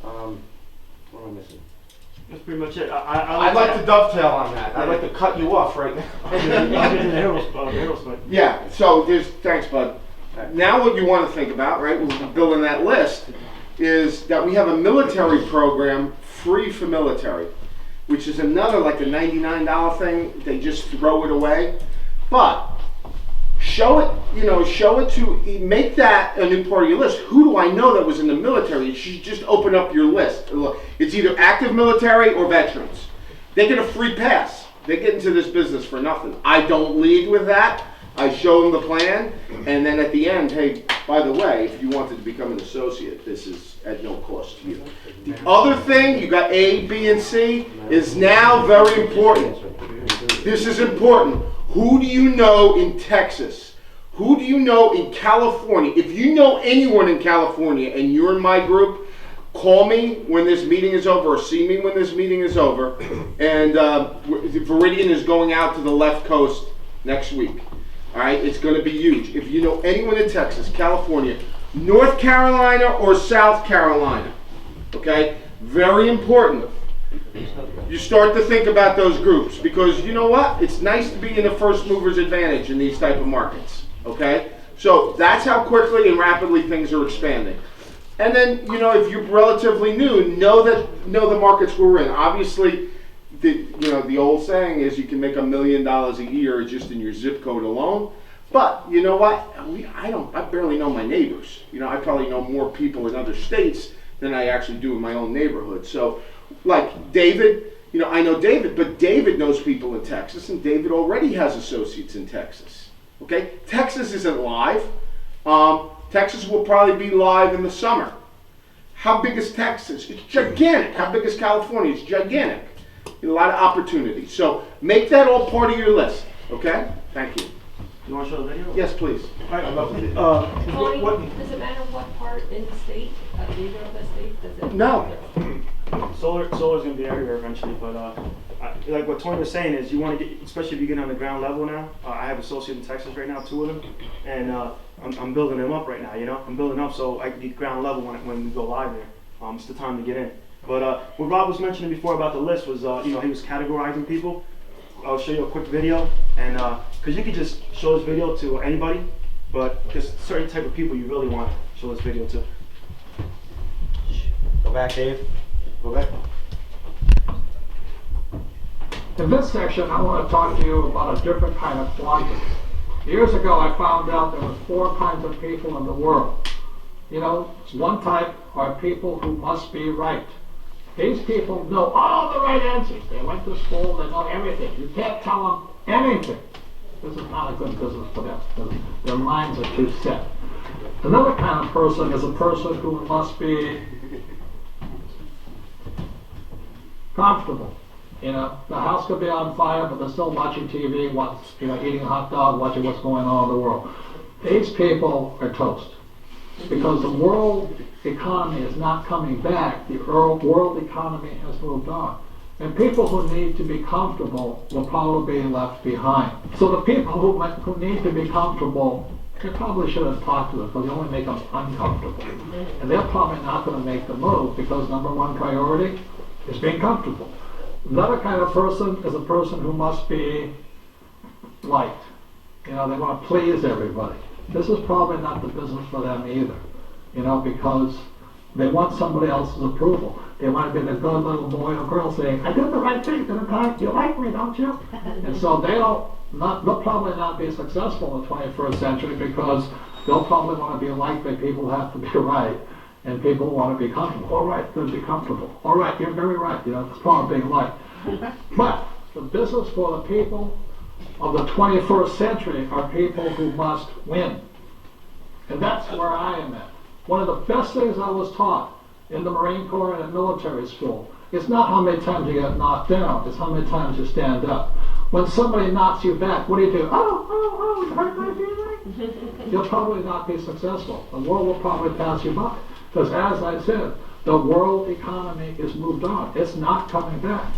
What am I missing? That's pretty much it. I'd like to dovetail on that. I'd like to cut you off right now. Yeah, so thanks, bud. Now what you want to think about, right, we'll be building that list, is that we have a military program free for military, which is another like a $99 thing. They just throw it away. But show it to, make that a new part of your list. Who do I know that was in the military? You should just open up your list. It's either active military or veterans. They get a free pass. They get into this business for nothing. I don't lead with that. I show them the plan, and then at the end, hey, by the way, if you wanted to become an associate, this is at no cost to you. The other thing, you got A, B, and C, is now very important. This is important. Who do you know in Texas? Who do you know in California? If you know anyone in California and you're in my group, call me when this meeting is over or see me when this meeting is over. And Viridian is going out to the left coast next week. All right, it's going to be huge. If you know anyone in Texas, California, North Carolina, or South Carolina, okay, very important. You start to think about those groups because you know what? It's nice to be in the first mover's advantage in these type of markets, okay? So that's how quickly and rapidly things are expanding. And then, you know, if you're relatively new, know the markets we're in. Obviously, the old saying is you can make $1 million a year just in your zip code alone. But you know what? I barely know my neighbors. You know, I probably know more people in other states than I actually do in my own neighborhood. So, like David, you know, I know David, but David knows people in Texas, and David already has associates in Texas. Okay, Texas isn't live. Texas will probably be live in the summer. How big is Texas? It's gigantic. How big is California? It's gigantic. A lot of opportunities. So make that all part of your list. Okay? Thank you. You want to show the video? Yes, please. All right. I'd love to. Tony, does it matter what part in the state, either of the state? Does it? No. Solar is going to be everywhere eventually, but like what Tony was saying is you want to get, especially if you get on the ground level now. I have associates in Texas right now, 2 of them, and I'm building them up right now. You know, I'm building up so I can be ground level when we go live there. It's the time to get in. But what Rob was mentioning before about the list was, you know, he was categorizing people. I'll show you a quick video, and because you could just show this video to anybody, but there's certain type of people you really want to show this video to. Go back, Dave. Go back. In this section, I want to talk to you about a different kind of flunking. Years ago, I found out there were 4 kinds of people in the world. You know, one type are people who must be right. These people know all the right answers. They went to school, they know everything. You can't tell them anything. This is not a good business for them. Their minds are too set. Another kind of person is a person who must be comfortable. You know, the house could be on fire, but they're still watching TV, eating a hot dog, watching what's going on in the world. These people are toast. because the world economy is not coming back. The world economy has moved on. And people who need to be comfortable will probably be left behind. So the people who need to be comfortable, you probably shouldn't talk to them because you only make them uncomfortable. And they're probably not going to make the move because number one priority is being comfortable. Another kind of person is a person who must be liked. You know, they want to please everybody. This is probably not the business for them either, you know, because they want somebody else's approval. They want to be the good little boy or girl saying, I did the right thing to the time, you like me, don't you? And so they'll probably not be successful in the 21st century because they'll probably want to be liked by people who have to be right, and people want to be comfortable. All right, good, be comfortable. All right, you're very right, you know, it's part of being liked. But the business for the people of the 21st century are people who must win. And that's where I am at. One of the best things I was taught in the Marine Corps and in military school, it's not how many times you get knocked down, it's how many times you stand up. When somebody knocks you back, what do? Oh, you hurt my feelings? You'll probably not be successful. The world will probably pass you by. Because as I said, the world economy is moved on. It's not coming back.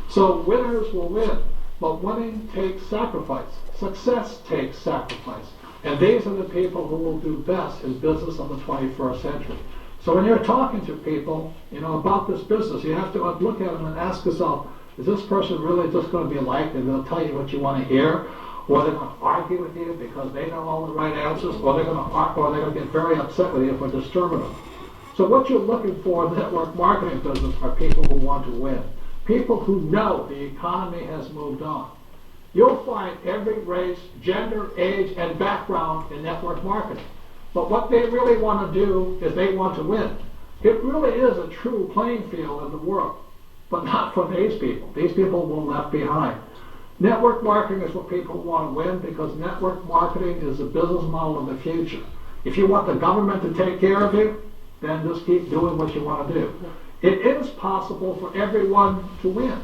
So winners will win, but winning takes sacrifice. Success takes sacrifice. And these are the people who will do best in business of the 21st century. So when you're talking to people, you know, about this business, you have to look at them and ask yourself, is this person really just going to be liked and they'll tell you what you want to hear? Or they're going to argue with you because they know all the right answers? Or they're going to get very upset with you if we're disturbing them? So what you're looking for in the network marketing business are people who want to win. People who know the economy has moved on. You'll find every race, gender, age, and background in network marketing. But what they really want to do is they want to win. It really is a true playing field in the world, but not for these people. These people will be left behind. Network marketing is what people want to win because network marketing is the business model of the future. If you want the government to take care of you, then just keep doing what you want to do. It is possible for everyone to win,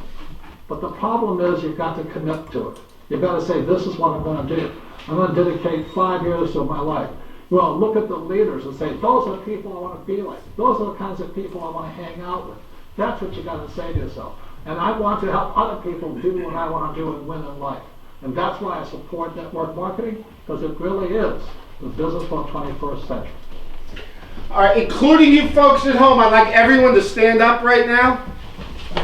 but the problem is you've got to commit to it. You've got to say, this is what I'm going to do. I'm going to dedicate 5 years of my life. Well, look at the leaders and say, those are the people I want to be like. Those are the kinds of people I want to hang out with. That's what you got to say to yourself. And I want to help other people do what I want to do and win in life. And that's why I support network marketing, because it really is the business for the 21st century. All right, including you folks at home, I'd like everyone to stand up right now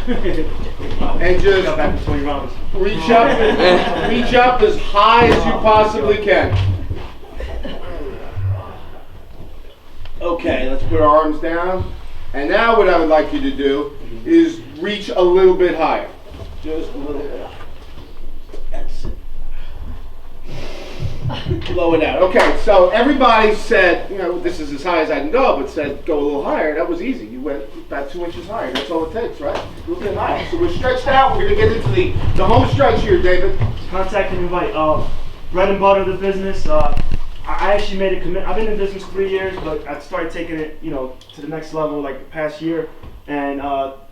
and just Go back to Tony Robbins. reach up as high as you possibly can. Okay, let's put our arms down. And now what I would like you to do is reach a little bit higher. Just a little bit higher. That's it. Blow it out. Okay, so everybody said, you know, this is as high as I can go, but said go a little higher. That was easy. You went about 2 inches higher. That's all it takes, right? A little bit higher. So we're stretched out. We're going to get into the home stretch here, David. Contact and invite. Bread and butter of the business. I actually made a commitment. I've been in business 3 years, but I started taking it, you know, to the next level like the past year. And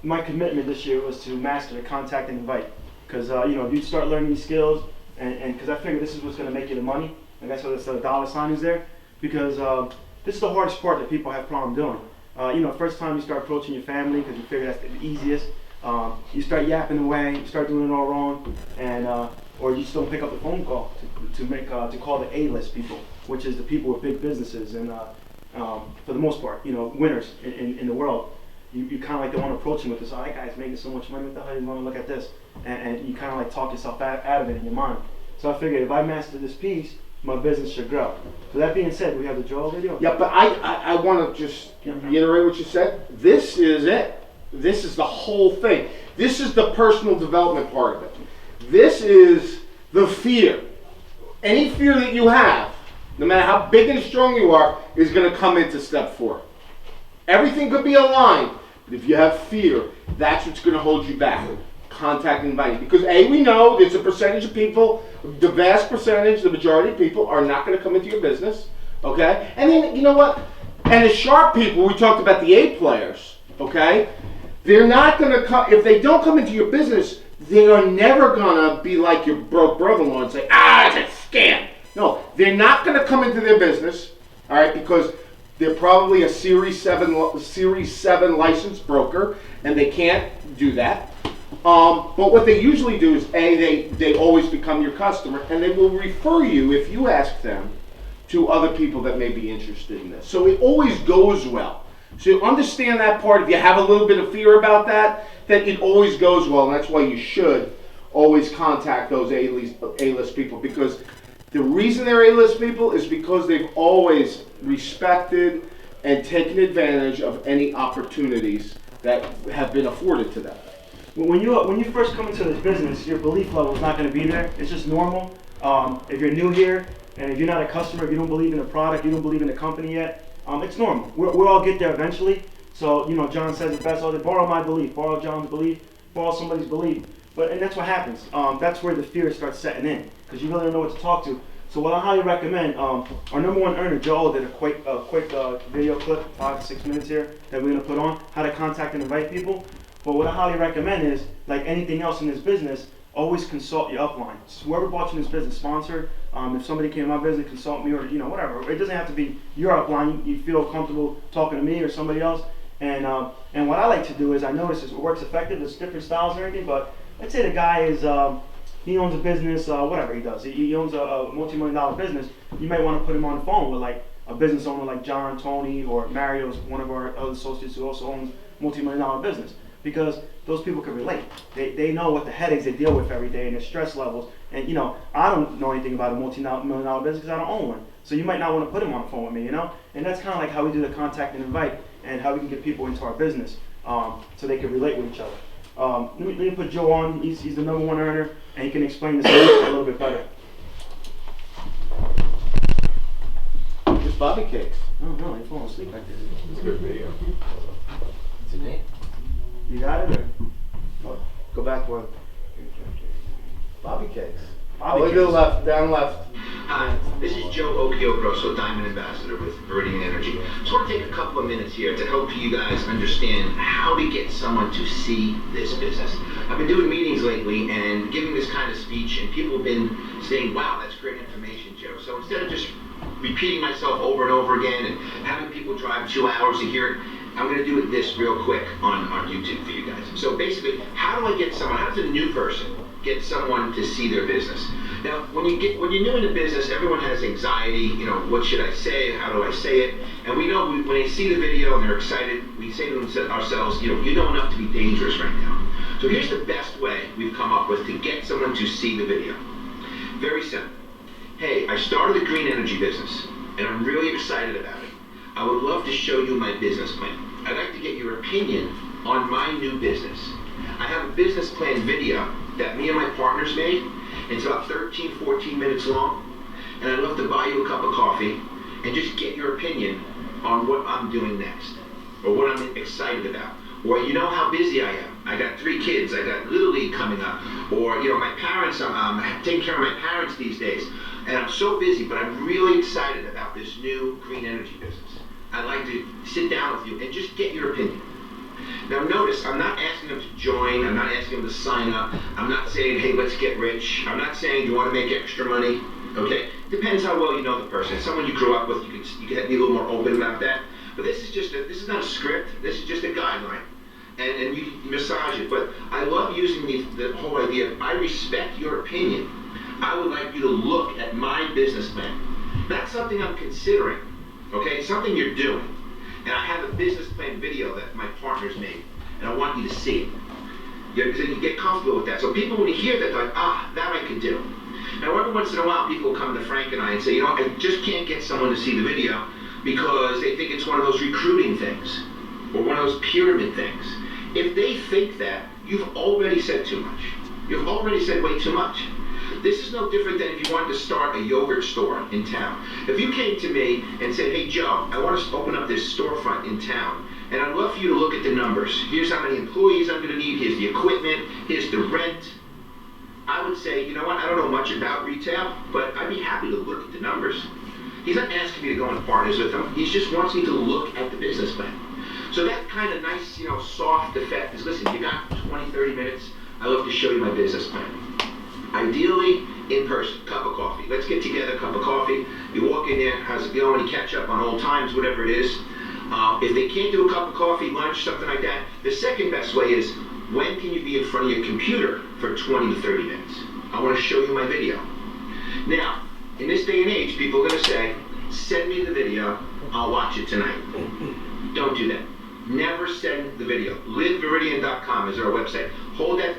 my commitment this year was to master the contact and invite. Because, you know, you start learning these skills, and because I figured this is what's going to make you the money. And that's why the dollar sign is there. Because this is the hardest part that people have problem doing. You know, first time you start approaching your family because you figure that's the easiest. You start yapping away, you start doing it all wrong, and or you just don't pick up the phone call to call the A-list people, which is the people with big businesses, and for the most part, you know, winners in the world. You kind of like don't want to approach them with this, oh, that guy's making so much money, what the hell do you want to look at this? And you kind of like talk yourself out of it in your mind. So I figured if I master this piece, my business should grow. So that being said, we have the Joel video. Yeah, but I want to just reiterate what you said. This is it. This is the whole thing. This is the personal development part of it. This is the fear. Any fear that you have, no matter how big and strong you are, is going to come into step 4. Everything could be aligned, but if you have fear, that's what's going to hold you back. Contact and inviting. Because A, we know there's a percentage of people, the vast percentage, the majority of people are not going to come into your business. Okay? And then, you know what? And the sharp people, we talked about the A players. Okay? They're not going to come, if they don't come into your business, they are never going to be like your broke brother-in-law and say, it's a scam. No, they're not going to come into their business, all right, because They're probably a Series 7 licensed broker, and they can't do that. But what they usually do is, they always become your customer, and they will refer you, if you ask them, to other people that may be interested in this. So it always goes well. So you understand that part. If you have a little bit of fear about that, then it always goes well, and that's why you should always contact those A-list people, because the reason they're A-list people is because they've always respected and taken advantage of any opportunities that have been afforded to them. When you first come into this business, your belief level is not going to be there. It's just normal. If you're new here, and if you're not a customer, if you don't believe in the product, you don't believe in the company yet, it's normal. We'll all get there eventually. So, John says it best, borrow my belief, borrow John's belief, borrow somebody's belief. And that's what happens. That's where the fear starts setting in, because you really don't know what to talk to. So what I highly recommend, our number one earner, Joel, did a quick video clip, 5 to 6 minutes here, that we're going to put on, how to contact and invite people. But what I highly recommend is, like anything else in this business, always consult your upline. So whoever bought you in this business, sponsor. If somebody came in my business, consult me, or whatever. It doesn't have to be your upline. You feel comfortable talking to me or somebody else. And what I like to do is, I notice it works effective. There's different styles and everything, but let's say the guy is he owns a business, whatever he does. He owns a multi-million-dollar business. You might want to put him on the phone with like a business owner like John, Tony, or Mario's one of our other associates who also owns multi-million-dollar business. Because those people can relate. They know what the headaches they deal with every day and their stress levels. And I don't know anything about a multi-million-dollar business because I don't own one. So you might not want to put them on the phone with me, And that's kind of like how we do the contact and invite, and how we can get people into our business so they can relate with each other. Let me put Joe on. He's the number one earner, and he can explain this a little bit better. Just Bobby cakes. Oh no, he's falling asleep like this. It's a good video. Is it me? You got it? Or? Go back one. Bobby cakes. Bobby All the way to the cakes. left, down left. Hi, this is Joe Okio-Grosso, Diamond Ambassador with Viridian Energy. Just want to take a couple of minutes here to help you guys understand how to get someone to see this business. I've been doing meetings lately and giving this kind of speech, and people have been saying, wow, that's great information, Joe. So instead of just repeating myself over and over again and having people drive 2 hours to hear it, I'm going to do it this real quick on YouTube for you guys. So basically, how do I get someone, how does a new person get someone to see their business? Now, when you're new in the business, everyone has anxiety, what should I say, how do I say it? And we know when they see the video and they're excited, we say to ourselves, you know enough to be dangerous right now. So here's the best way we've come up with to get someone to see the video. Very simple. Hey, I started the green energy business, and I'm really excited about it. I would love to show you my business plan. I'd like to get your opinion on my new business. I have a business plan video that me and my partners made. It's about 13, 14 minutes long. And I'd love to buy you a cup of coffee and just get your opinion on what I'm doing next, or what I'm excited about. Or how busy I am. I got 3 kids, I got Little League coming up. Or my parents, I'm taking care of my parents these days. And I'm so busy, but I'm really excited about this new green energy business. I'd like to sit down with you and just get your opinion. Now notice, I'm not asking them to join, I'm not asking them to sign up, I'm not saying, hey, let's get rich, I'm not saying, do you want to make extra money, okay? Depends how well you know the person. If someone you grew up with, you can be a little more open about that. But this is not a script, this is just a guideline. And you can massage it, but I love using the whole idea of, I respect your opinion. I would like you to look at my business plan. That's something I'm considering, okay? It's something you're doing. And I have a business plan video that my partners made, and I want you to see it. You get comfortable with that. So people, when you hear that, they're like, that I can do. Now, every once in a while, people will come to Frank and I and say, I just can't get someone to see the video because they think it's one of those recruiting things or one of those pyramid things. If they think that, you've already said too much. You've already said way too much. This is no different than if you wanted to start a yogurt store in town. If you came to me and said, hey Joe, I want to open up this storefront in town, and I'd love for you to look at the numbers. Here's how many employees I'm going to need, here's the equipment, here's the rent. I would say, you know what, I don't know much about retail, but I'd be happy to look at the numbers. He's not asking me to go into partners with him, he just wants me to look at the business plan. So that kind of nice, soft effect is, listen, you got 20, 30 minutes, I'd love to show you my business plan. Ideally, in person, cup of coffee. Let's get together, cup of coffee. You walk in there, how's it going? You catch up on old times, whatever it is. If they can't do a cup of coffee, lunch, something like that, the second best way is, when can you be in front of your computer for 20 to 30 minutes? I want to show you my video. Now, in this day and age, people are going to say, send me the video, I'll watch it tonight. Don't do that. Never send the video. LiveViridian.com is our website. Hold that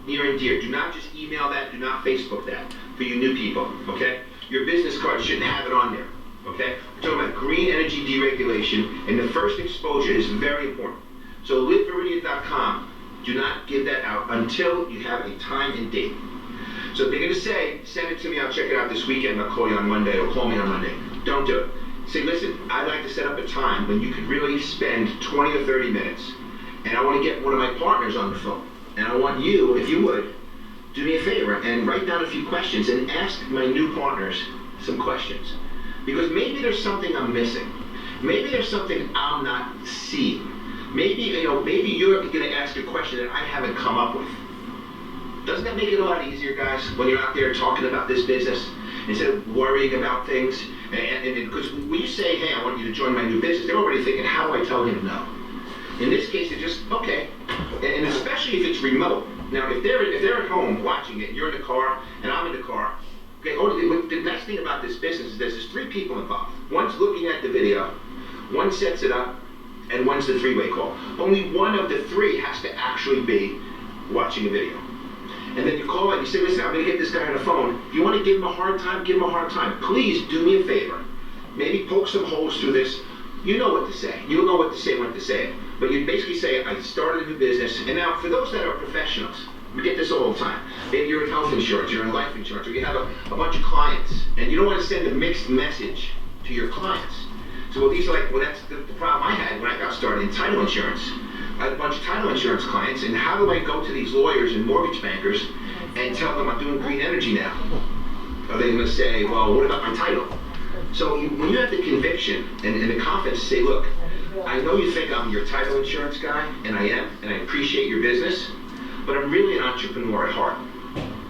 near and dear. Do not just email that, do not Facebook that for you new people, okay? Your business card shouldn't have it on there, okay? We're talking about green energy deregulation, and the first exposure is very important. So LiveViridian.com, do not give that out until you have a time and date. So if they're going to say, send it to me, I'll check it out this weekend, I'll call you on Monday, or call me on Monday. Don't do it. Say, listen, I'd like to set up a time when you could really spend 20 or 30 minutes, and I want to get one of my partners on the phone. And I want you, if you would, do me a favor and write down a few questions and ask my new partners some questions. Because maybe there's something I'm missing. Maybe there's something I'm not seeing. Maybe, maybe you're going to ask a question that I haven't come up with. Doesn't that make it a lot easier, guys, when you're out there talking about this business instead of worrying about things? And because when you say, hey, I want you to join my new business, they're already thinking, how do I tell him no? In this case, it's just, okay. And especially if it's remote. Now, if they're at home watching it, you're in the car, and I'm in the car, okay, the best thing about this business is there's 3 people involved. One's looking at the video, one sets it up, and one's the 3-way call. Only one of the 3 has to actually be watching a video. And then you call and you say, listen, I'm going to get this guy on the phone. If you want to give him a hard time, give him a hard time. Please do me a favor. Maybe poke some holes through this. You know what to say. You'll know what to say when to say it. But you basically say, I started a new business. And now, for those that are professionals, we get this all the time. Maybe you're in health insurance, you're in life insurance, or you have a bunch of clients, and you don't want to send a mixed message to your clients. So these are that's the problem I had when I got started in title insurance. I had a bunch of title insurance clients, and how do I go to these lawyers and mortgage bankers and tell them I'm doing green energy now? Are they going to say, well, what about my title? So when you have the conviction and the confidence to say, look, I know you think I'm your title insurance guy, and I am, and I appreciate your business, but I'm really an entrepreneur at heart.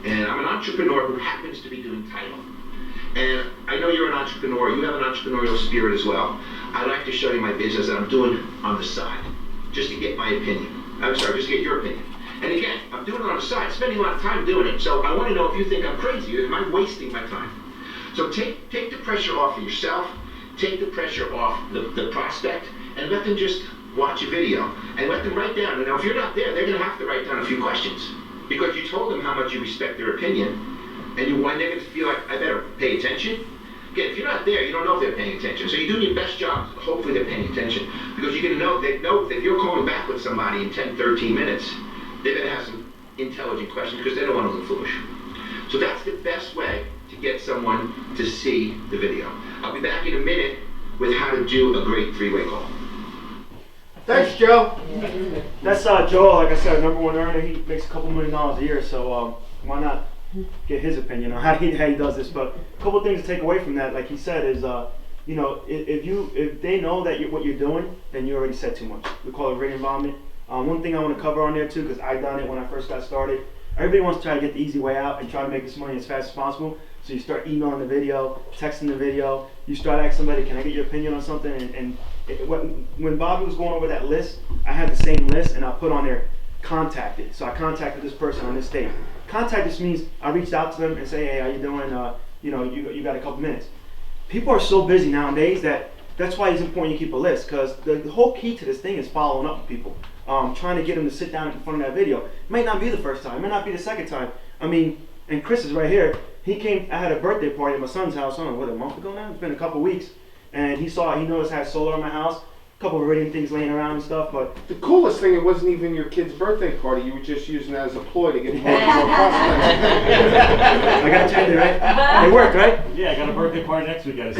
And I'm an entrepreneur who happens to be doing title. And I know you're an entrepreneur, you have an entrepreneurial spirit as well. I'd like to show you my business that I'm doing on the side, just to get my opinion. Just to get your opinion. And again, I'm doing it on the side, spending a lot of time doing it. So I want to know if you think I'm crazy, am I wasting my time? So take the pressure off of yourself, take the pressure off the prospect, and let them just watch a video. And let them write down. And now if you're not there, they're going to have to write down a few questions. Because you told them how much you respect their opinion, and they're going to feel like, I better pay attention. Again, if you're not there, you don't know if they're paying attention. So you're doing your best job. Hopefully they're paying attention. Because you're going to know that if you're calling back with somebody in 10, 13 minutes, they're going to have some intelligent questions because they don't want to look foolish. So that's the best way to get someone to see the video. I'll be back in a minute with how to do a great 3-way call. Thanks, Joe. That's Joel, like I said, #1 earner. He makes a couple $1 million a year, so why not get his opinion on how he does this? But a couple things to take away from that, like he said, is if they know that what you're doing, then you already said too much. We call it ring involvement. One thing I want to cover on there too, because I done it when I first got started. Everybody wants to try to get the easy way out and try to make this money as fast as possible. So you start emailing the video, texting the video. You start asking somebody, can I get your opinion on something? When Bobby was going over that list, I had the same list, and I put on there, contacted. So I contacted this person on this date. Contact just means I reached out to them and say, hey, how you doing? You got a couple minutes. People are so busy nowadays that's why it's important you keep a list, because the whole key to this thing is following up with people. Trying to get them to sit down in front of that video. It might not be the first time, it might not be the second time. And Chris is right here. He came, I had a birthday party at my son's house, I don't know, a month ago now? It's been a couple weeks. And he noticed I had solar in my house, a couple of Viridian things laying around and stuff, but... The coolest thing, it wasn't even your kid's birthday party, you were just using that as a ploy to get more prospects. I got attended, right? It worked, right? Yeah, I got a birthday party next week, guys.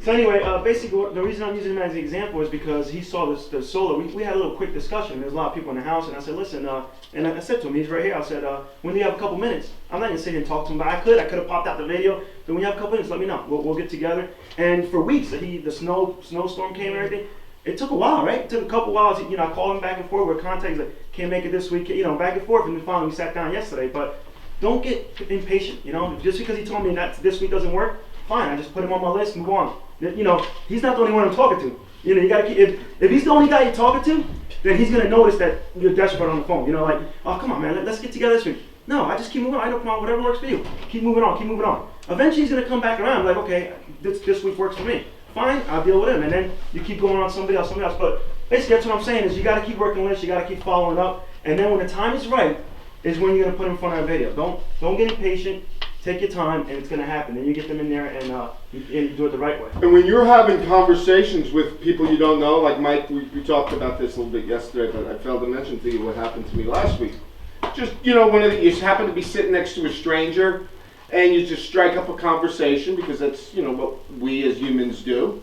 So anyway, basically the reason I'm using him as an example is because he saw the solar. We had a little quick discussion. There's a lot of people in the house, and I said, listen, and I said to him, he's right here. I said, when do you have a couple minutes? I'm not gonna sit here and talk to him, but I could have popped out the video. But when you have a couple minutes, let me know. We'll get together. And for weeks, the snowstorm came and everything. It took a while, right? It took a couple whiles. You know, I called him back and forth with contact. He's like, can't make it this week. You know, back and forth, and then finally we sat down yesterday. But don't get impatient. You know, just because he told me that this week doesn't work, fine. I just put him on my list, move on. You know, he's not the only one I'm talking to. You know, you gotta keep, if he's the only guy you're talking to, then he's gonna notice that you're desperate on the phone. You know, like, oh come on, man, let's get together this week. No, I just keep moving on. I don't know, whatever works for you. Keep moving on, keep moving on. Eventually he's gonna come back around, like, okay, this week works for me. Fine, I'll deal with him, and then you keep going on somebody else. But basically, that's what I'm saying is you gotta keep working lists, you gotta keep following up, and then when the time is right, is when you're gonna put in front of a video. Don't get impatient. Take your time, and it's gonna happen. Then you get them in there, and you do it the right way. And when you're having conversations with people you don't know, like Mike, we talked about this a little bit yesterday, but I failed to mention to you what happened to me last week. Just, you know, you just happen to be sitting next to a stranger, and you just strike up a conversation, because that's, you know, what we as humans do.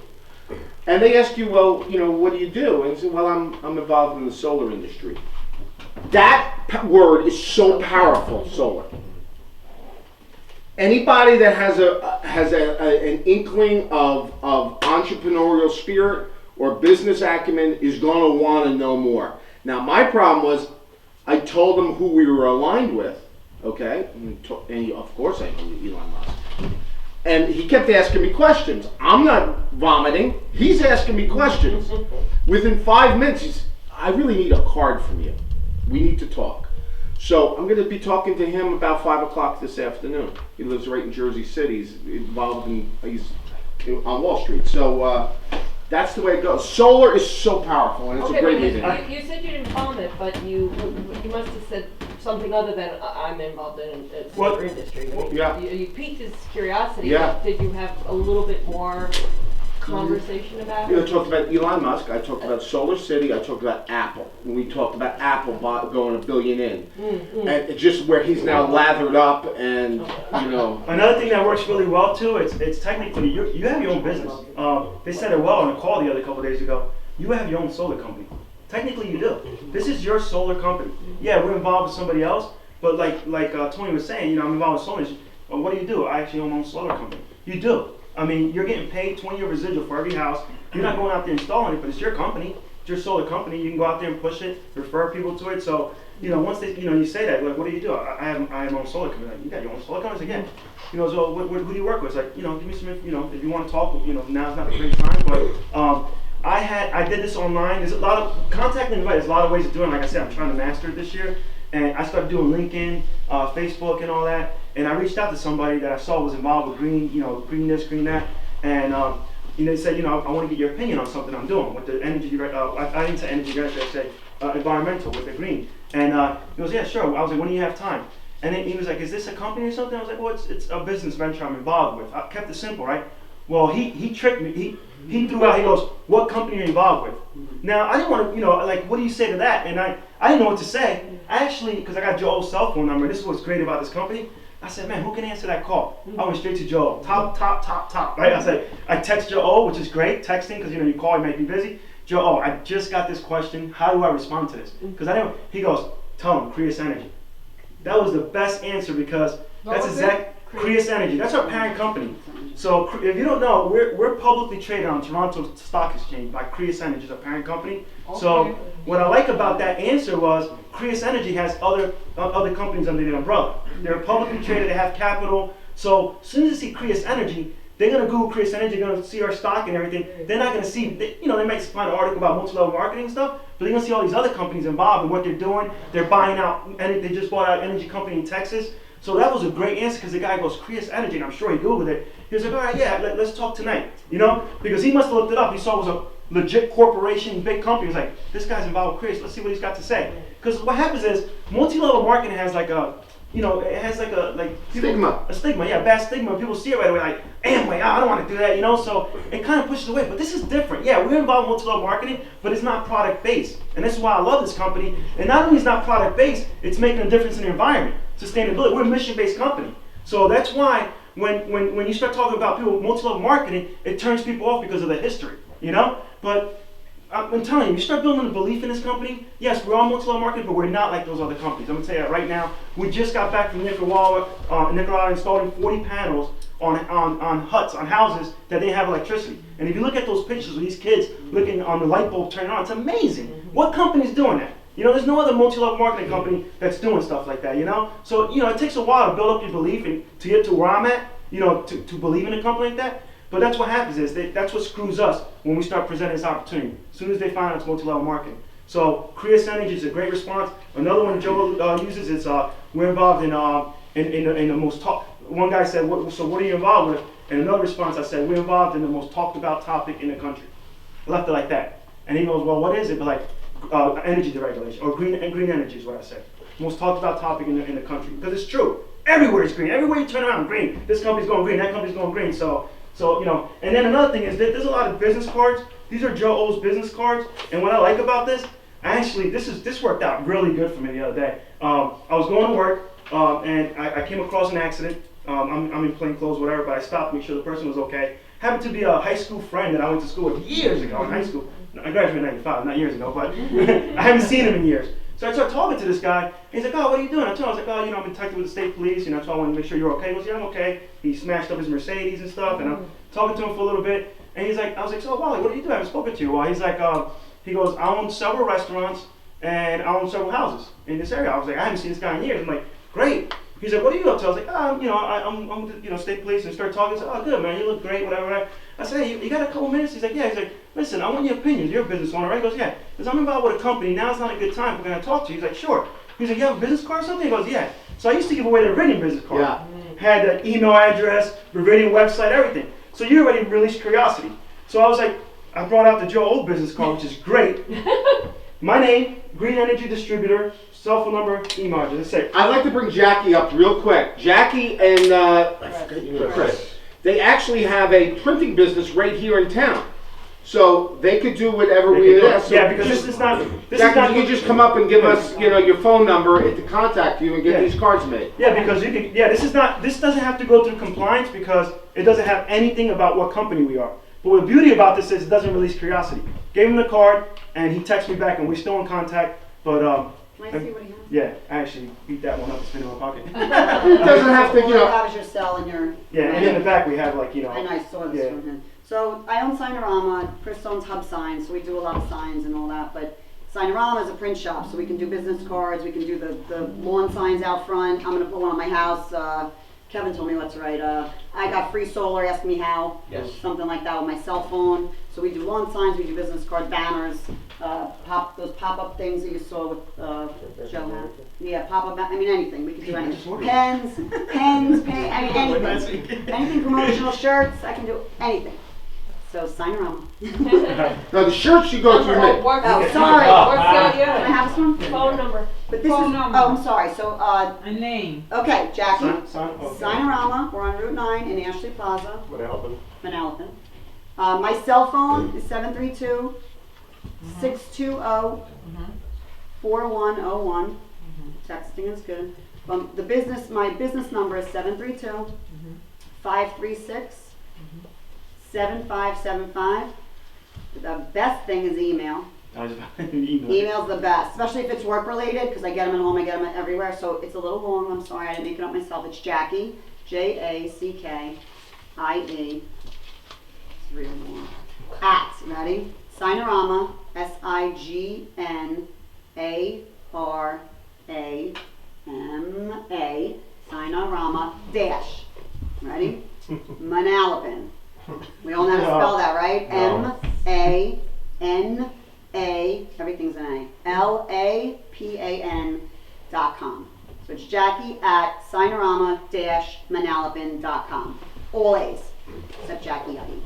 And they ask you, well, you know, what do you do? And you say, well, I'm involved in the solar industry. That word is so powerful, solar. Anybody that has an inkling of entrepreneurial spirit or business acumen is going to want to know more. Now, my problem was I told them who we were aligned with, okay? And of course I know Elon Musk. And he kept asking me questions. I'm not vomiting. He's asking me questions. Within 5 minutes, he said, I really need a card from you. We need to talk. So I'm going to be talking to him about 5 o'clock this afternoon. He lives right in Jersey City. He's on Wall Street. So that's the way it goes. Solar is so powerful, and it's a great meeting. You said you didn't vomit, but you must have said something other than I'm involved in the solar industry. Yeah. You piqued his curiosity. Yeah. But did you have a little bit more conversation about You know, it? I talked about Elon Musk, I talked about Solar City, I talked about Apple. And we talked about Apple going $1 billion in. And it's just where he's now lathered up and, you know. Another thing that works really well too, it's technically, you have your own business. They said it well on a call the other couple days ago. You have your own solar company. Technically you do. This is your solar company. Yeah, we're involved with somebody else, but like Tony was saying, you know, I'm involved with solar. Well, what do? I actually own my own solar company. You do. I mean, you're getting paid 20-year residual for every house. You're not going out there installing it, but it's your company. It's your solar company. You can go out there and push it, refer people to it. So, you know, once they, you know, you say that, like, what do you do? I have my own solar company. Like, you got your own solar company? Again, you know, so who do you work with? It's like, you know, give me some, you know, if you want to talk, you know, now's not a great time. But I did this online. There's a lot of contacting advice. There's a lot of ways of doing it. Like I said, I'm trying to master it this year. And I started doing LinkedIn, Facebook, and all that. And I reached out to somebody that I saw was involved with green, you know, green this, green that. And you know, they said, you know, I want to get your opinion on something I'm doing with the energy. I didn't say energy, I said environmental with the green. And he goes, yeah, sure. I was like, when do you have time? And then he was like, is this a company or something? I was like, well, it's a business venture I'm involved with. I kept it simple, right? Well, he tricked me. He threw out. He goes, what company are you involved with? Now I didn't want to, you know, like, what do you say to that? And I didn't know what to say. Actually, because I got Joel's cell phone number. This is what's great about this company. I said, man, who can answer that call? I went straight to Joel. Top, right? I said, I text Joel, which is great, texting, because, you know, you call, you might be busy. Joel, I just got this question. How do I respond to this? Because I didn't, he goes, tell him, Creus Energy. That was the best answer, because that's exact, Creus Energy. That's our parent company. So if you don't know, we're publicly traded on Toronto Stock Exchange by Creus Energy, our parent company. Okay. So what I like about that answer was Creus Energy has other companies under their umbrella. They're publicly traded, they have capital. So as soon as they see Creus Energy, they're going to Google Creus Energy, they're going to see our stock and everything. They're not going to see, you know, they might find an article about multi-level marketing and stuff, but they're going to see all these other companies involved and what they're doing. They're buying out, and they just bought out an energy company in Texas. So that was a great answer, because the guy goes, Creus Energy, and I'm sure he Googled it. He was like, all right, yeah, let's talk tonight, you know? Because he must have looked it up. He saw it was a legit corporation, big company. He was like, this guy's involved with Creus. Let's see what he's got to say. Because what happens is, multi-level marketing has like a, you know, it has like a Stigma. A stigma, yeah, bad stigma. People see it right away, like, Amway, I don't want to do that, you know? So it kind of pushes away. But this is different. Yeah, we're involved in multi-level marketing, but it's not product-based. And this is why I love this company. And not only is it not product-based, it's making a difference in the environment. Sustainability. We're a mission-based company. So that's why when you start talking about people with multi-level marketing, it turns people off because of the history, you know? But I'm telling you, you start building a belief in this company. Yes, we're all multi-level marketing, but we're not like those other companies. I'm gonna tell you that right now. We just got back from Nicaragua installing 40 panels on huts, on houses that didn't have electricity. And if you look at those pictures of these kids looking on the light bulb turning on, it's amazing. What company's doing that? You know, there's no other multi-level marketing company that's doing stuff like that, you know? So, you know, it takes a while to build up your belief and to get to where I'm at, you know, to believe in a company like that. But that's what happens that's what screws us when we start presenting this opportunity. As soon as they find out it's multi-level marketing. So Creus Energy is a great response. Another one Joe uses is we're involved in the most talk. One guy said, so what are you involved with? And another response I said, we're involved in the most talked about topic in the country. I left it like that. And he goes, well, what is it? But like energy deregulation, or green energy is what I said. Most talked about topic in the country. Because it's true. Everywhere is green. Everywhere you turn around, green. This company's going green, that company's going green. So you know, and then another thing is that there's a lot of business cards. These are Joe O's business cards. And what I like about this, this worked out really good for me the other day. I was going to work and I came across an accident. I'm in plain clothes, whatever, but I stopped to make sure the person was okay. Happened to be a high school friend that I went to school with years ago in high school. I graduated in 95, not years ago, but I haven't seen him in years. So I started talking to this guy, and he's like, oh, what are you doing? I told him, I was like, oh, you know, I'm in touch with the state police, you know, so I want to make sure you're okay. He goes, yeah, I'm okay. He smashed up his Mercedes and stuff, and I'm talking to him for a little bit, and he's like, I was like, so Wally, what do you do? I haven't spoken to you. Well, he's like, he goes, I own several restaurants, and I own several houses in this area. I was like, I haven't seen this guy in years. I'm like, great. He's like, what are you up to? I was like, you know, I'm with the, you know, state police, and started talking. He said, oh, good, man, you look great, whatever. I said, hey, you got a couple minutes? He's like, yeah. He's like, listen, I want your opinion. You're a business owner, right? He goes, yeah. Because I'm involved with a company. Now's not a good time. We're going to talk to you. He's like, sure. He's like, you have a business card or something? He goes, yeah. So I used to give away the Viridian business card. Yeah. Had the email address, Viridian website, everything. So you already released curiosity. So I was like, I brought out the Joe O business card, which is great. My name, Green Energy Distributor, cell phone number, email address. That's it. I'd like to bring Jackie up real quick. Jackie and I forget your name, Chris. They actually have a printing business right here in town, so they could do whatever we ask. Yeah, because this is not. Jackie, you could just come up and give us, you know, your phone number to contact you and get these cards made. Yeah, because you can. Yeah, this is not. This doesn't have to go through compliance because it doesn't have anything about what company we are. But the beauty about this is it doesn't release curiosity. Gave him the card, and he texted me back, and we're still in contact. But Can I see what he has? yeah, I actually beat that one up and spin it in my pocket. It doesn't have to, you know. How does your cell and your? Yeah, and in the back we have like, you know. And I saw this from him. So I own Signorama. Chris owns Hub Signs, so we do a lot of signs and all that. But Signorama is a print shop, so we can do business cards. We can do the lawn signs out front. I'm gonna put one on my house. Kevin told me what to write. I got free solar. Ask me how. Yes. Something like that with my cell phone. So we do lawn signs. We do business cards, banners, those pop-up things that you saw with Joe had. Yeah, pop-up. I mean anything. We can do anything. Pens. I mean anything. Anything promotional shirts. I can do anything. So Signorama. No, the shirts you go through me. Oh, sorry. Can I have this one? Phone number. But this is. Oh, I'm sorry. So A name. Okay, Jackie. Okay. Signorama. We're on Route 9 in Ashley Plaza. Manalapan. Manalapan. My cell phone is 732-620-4101. Texting is good. My business number is 732-536-7575. The best thing is email. Email's the best, especially if it's work related, because I get them at home, I get them everywhere. So it's a little long. I'm sorry, I didn't make it up myself. It's Jackie, Jackie. It's really long. At, ready? Signorama, Signorama, Signorama dash. Ready? Manalapan. We all know how to spell that, right? M-A-N-A, everything's an A, Lapan.com. So it's Jackie at Signorama-Manalapan.com. All A's, except Jackie Yuddy.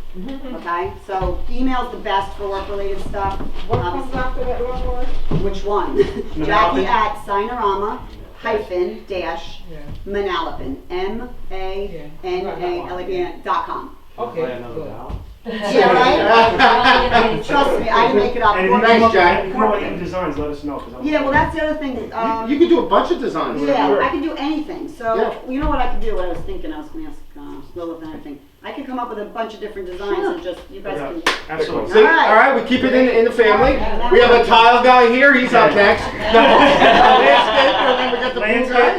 Okay? So email's the best for work-related stuff. What comes after that word? Which one? Jackie at Signorama-Manalapan. M-A-N-A-L-A-P-N.com. Okay, good. Yeah, right? Trust me, I didn't make it up. And if you come up with any designs, let us know. Yeah, well, that's the other thing. You can do a bunch of designs. Yeah, I can do anything. So, you know what I could do? What I was thinking, I was going to ask Lilith and everything. I can come up with a bunch of different designs and just, you guys Yeah, can. absolutely. See, all right, we keep it in the family. We have a tile guy here, he's up next. No, landscaper, and then we got the blue guy.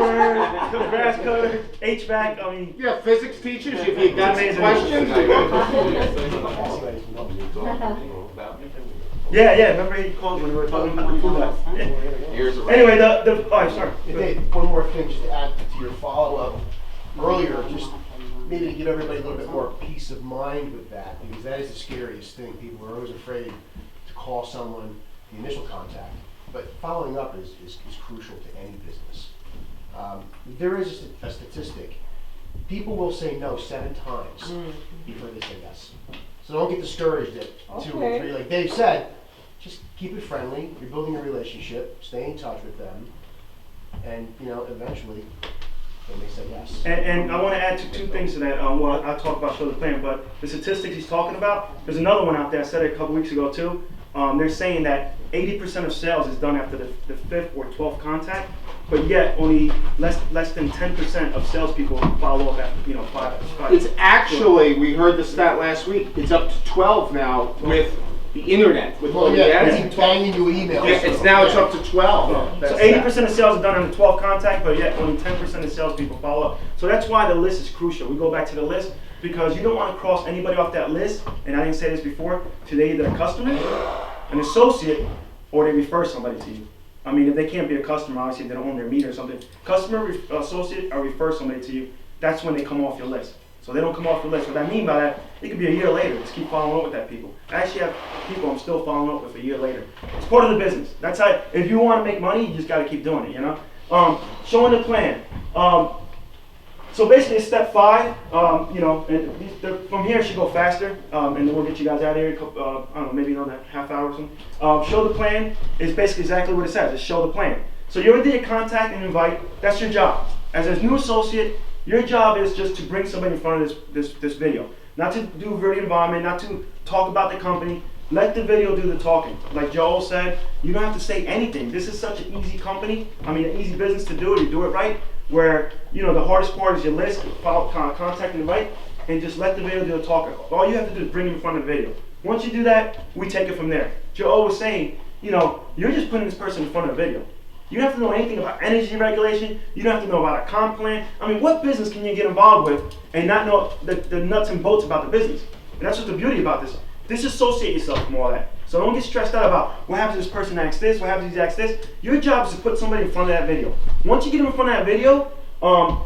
Landscaper, grass cutter, HVAC, I mean. Yeah, physics teachers, if you got some Amazing. questions. Yeah, remember he called when we were talking about the food guys. Anyway, sorry. Hey, Dave, one more thing just to add to your follow-up earlier, just maybe to give everybody a little bit more peace of mind with that, because that is the scariest thing. People are always afraid to call someone, the initial contact, but following up is crucial to any business. There is a statistic. People will say no 7 times before they say yes. So don't get discouraged at 2 or 3. Like Dave said, just keep it friendly. You're building a relationship. Stay in touch with them, and eventually they may say yes. And I want to add 2 things to that. Well, I'll talk about show the plan, but the statistics he's talking about, there's another one out there. I said it a couple weeks ago too. They're saying that 80% of sales is done after the 5th or 12th contact, but yet only less than 10% of salespeople follow up after 5. It's actually, we heard the stat last week, it's up to 12 now with the internet. With all the ads. He's banging you emails. Yeah, it's up to 12. So 80% of sales are done on the 12th contact, but yet only 10% of salespeople follow up. So that's why the list is crucial. We go back to the list because you don't want to cross anybody off that list, and I didn't say this before, to they either a customer, an associate, or they refer somebody to you. I mean, if they can't be a customer, obviously if they don't own their meter or something, customer, associate, or refer somebody to you, that's when they come off your list. So they don't come off the list. What I mean by that, it could be a year later. Just keep following up with that people. I actually have people I'm still following up with a year later. It's part of the business. That's how, if you want to make money, you just got to keep doing it, Showing the plan. So basically it's step 5, and from here it should go faster, and then we'll get you guys out of here, I don't know, maybe another half hour or something. Show the plan is basically exactly what it says, it's show the plan. So you already did contact and invite, that's your job. As a new associate, your job is just to bring somebody in front of this video. Not to do video environment, not to talk about the company. Let the video do the talking. Like Joel said, you don't have to say anything. This is such an easy company, an easy business to do it, you do it right, where, the hardest part is your list, contact and invite, and just let the video do the talking. All you have to do is bring them in front of the video. Once you do that, we take it from there. Joel was saying, you're just putting this person in front of the video. You don't have to know anything about energy regulation. You don't have to know about a comp plan. What business can you get involved with and not know the nuts and bolts about the business? And that's what's the beauty about this. Disassociate yourself from all that. So don't get stressed out about what happens if this person asks this, what happens if he asks this. Your job is to put somebody in front of that video. Once you get them in front of that video,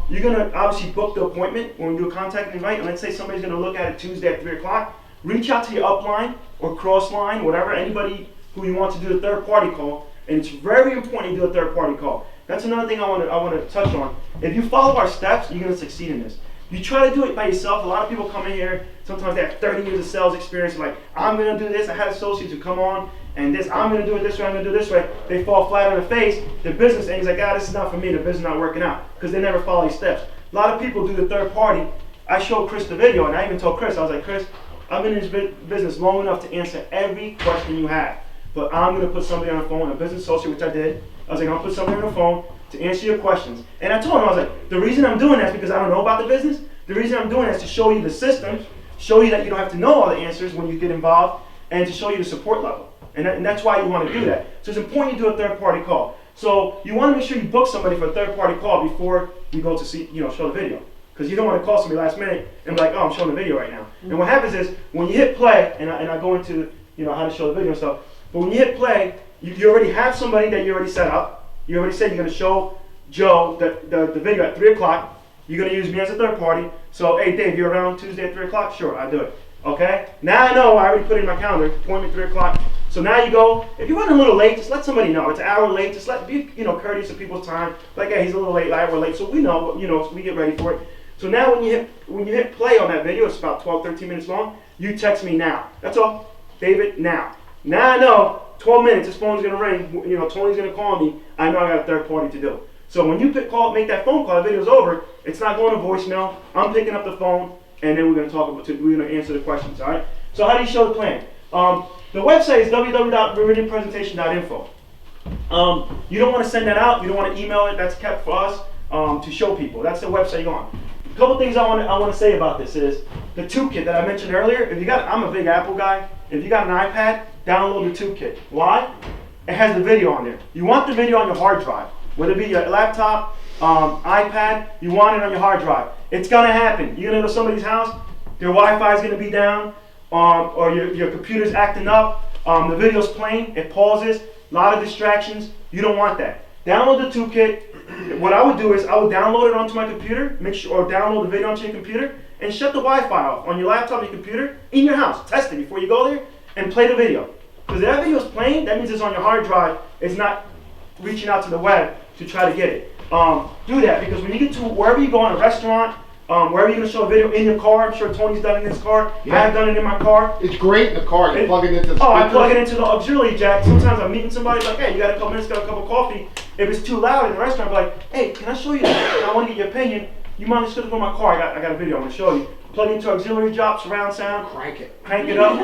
you're going to obviously book the appointment when we do a contact and invite. And let's say somebody's going to look at it Tuesday at 3 o'clock. Reach out to your upline or cross line, whatever, anybody who you want to do a third party call. And it's very important you do a third party call. That's another thing I want to touch on. If you follow our steps, you're going to succeed in this. You try to do it by yourself. A lot of people come in here, sometimes they have 30 years of sales experience, like, I'm going to do this. I had associates who come on, and this, I'm going to do it this way, I'm going to do it this way. They fall flat on their face. The business ends like, this is not for me. The business is not working out because they never follow these steps. A lot of people do the third party. I showed Chris the video, and I even told Chris, I was like, Chris, I've been in this business long enough to answer every question you have. But I'm going to put somebody on the phone, a business associate, which I did. I was like, I'm going to put somebody on the phone to answer your questions. And I told him, I was like, the reason I'm doing that is because I don't know about the business. The reason I'm doing that is to show you the system, show you that you don't have to know all the answers when you get involved, and to show you the support level. And that's why you want to do that. So it's important you do a third-party call. So you want to make sure you book somebody for a third-party call before you go to see, show the video. Because you don't want to call somebody last minute and be like, I'm showing the video right now. And what happens is, when you hit play, and I go into how to show the video and stuff, but when you hit play, you already have somebody that you already set up. You already said you're going to show Joe the video at 3 o'clock. You're going to use me as a third party. So, hey, Dave, you're around Tuesday at 3 o'clock? Sure, I'll do it. Okay? Now I know, I already put it in my calendar, appointment 3 o'clock. So now you go, if you're running a little late, just let somebody know. It's an hour late. Just be courteous of people's time. Like, hey, he's a little late, hour late. So we know, so we get ready for it. So now when you hit play on that video, it's about 12, 13 minutes long, you text me now. That's all. David, now. Now I know, 12 minutes, his phone's going to ring. Tony's going to call me. I know I got a third party to do. So when you make that phone call, the video's over, it's not going to voicemail. I'm picking up the phone, and then we're going to answer the questions, all right? So how do you show the plan? The website is www.meridianpresentation.info. You don't want to send that out. You don't want to email it. That's kept for us to show people. That's the website you're on. A couple things I want to say about this is, the TubeKit that I mentioned earlier. I'm a big Apple guy. If you got an iPad, download the TubeKit. Why? It has the video on there. You want the video on your hard drive, whether it be your laptop, iPad. You want it on your hard drive. It's gonna happen. You're gonna go to somebody's house, their Wi-Fi is gonna be down, or your computer's acting up. The video's playing, it pauses. A lot of distractions. You don't want that. Download the TubeKit. What I would do is I would download it onto my computer, or download the video onto your computer, and shut the Wi-Fi off on your laptop, your computer, in your house. Test it before you go there, and play the video. Because if that video is playing, that means it's on your hard drive. It's not reaching out to the web to try to get it. Do that, because when you get to wherever you go in a restaurant, wherever you're going to show a video in your car, I'm sure Tony's done it in his car. Yeah. I have done it in my car. It's great in the car. You plug it into the speakers. I plug it into the auxiliary jack. Sometimes I'm meeting somebody, like, hey, you got a couple minutes, got a cup of coffee. If it's too loud in the restaurant, I'm like, hey, can I show you that? I want to get your opinion. You mind just go to my car? I got a video I want to show you. Plug it into auxiliary jack, surround sound. Crank it up,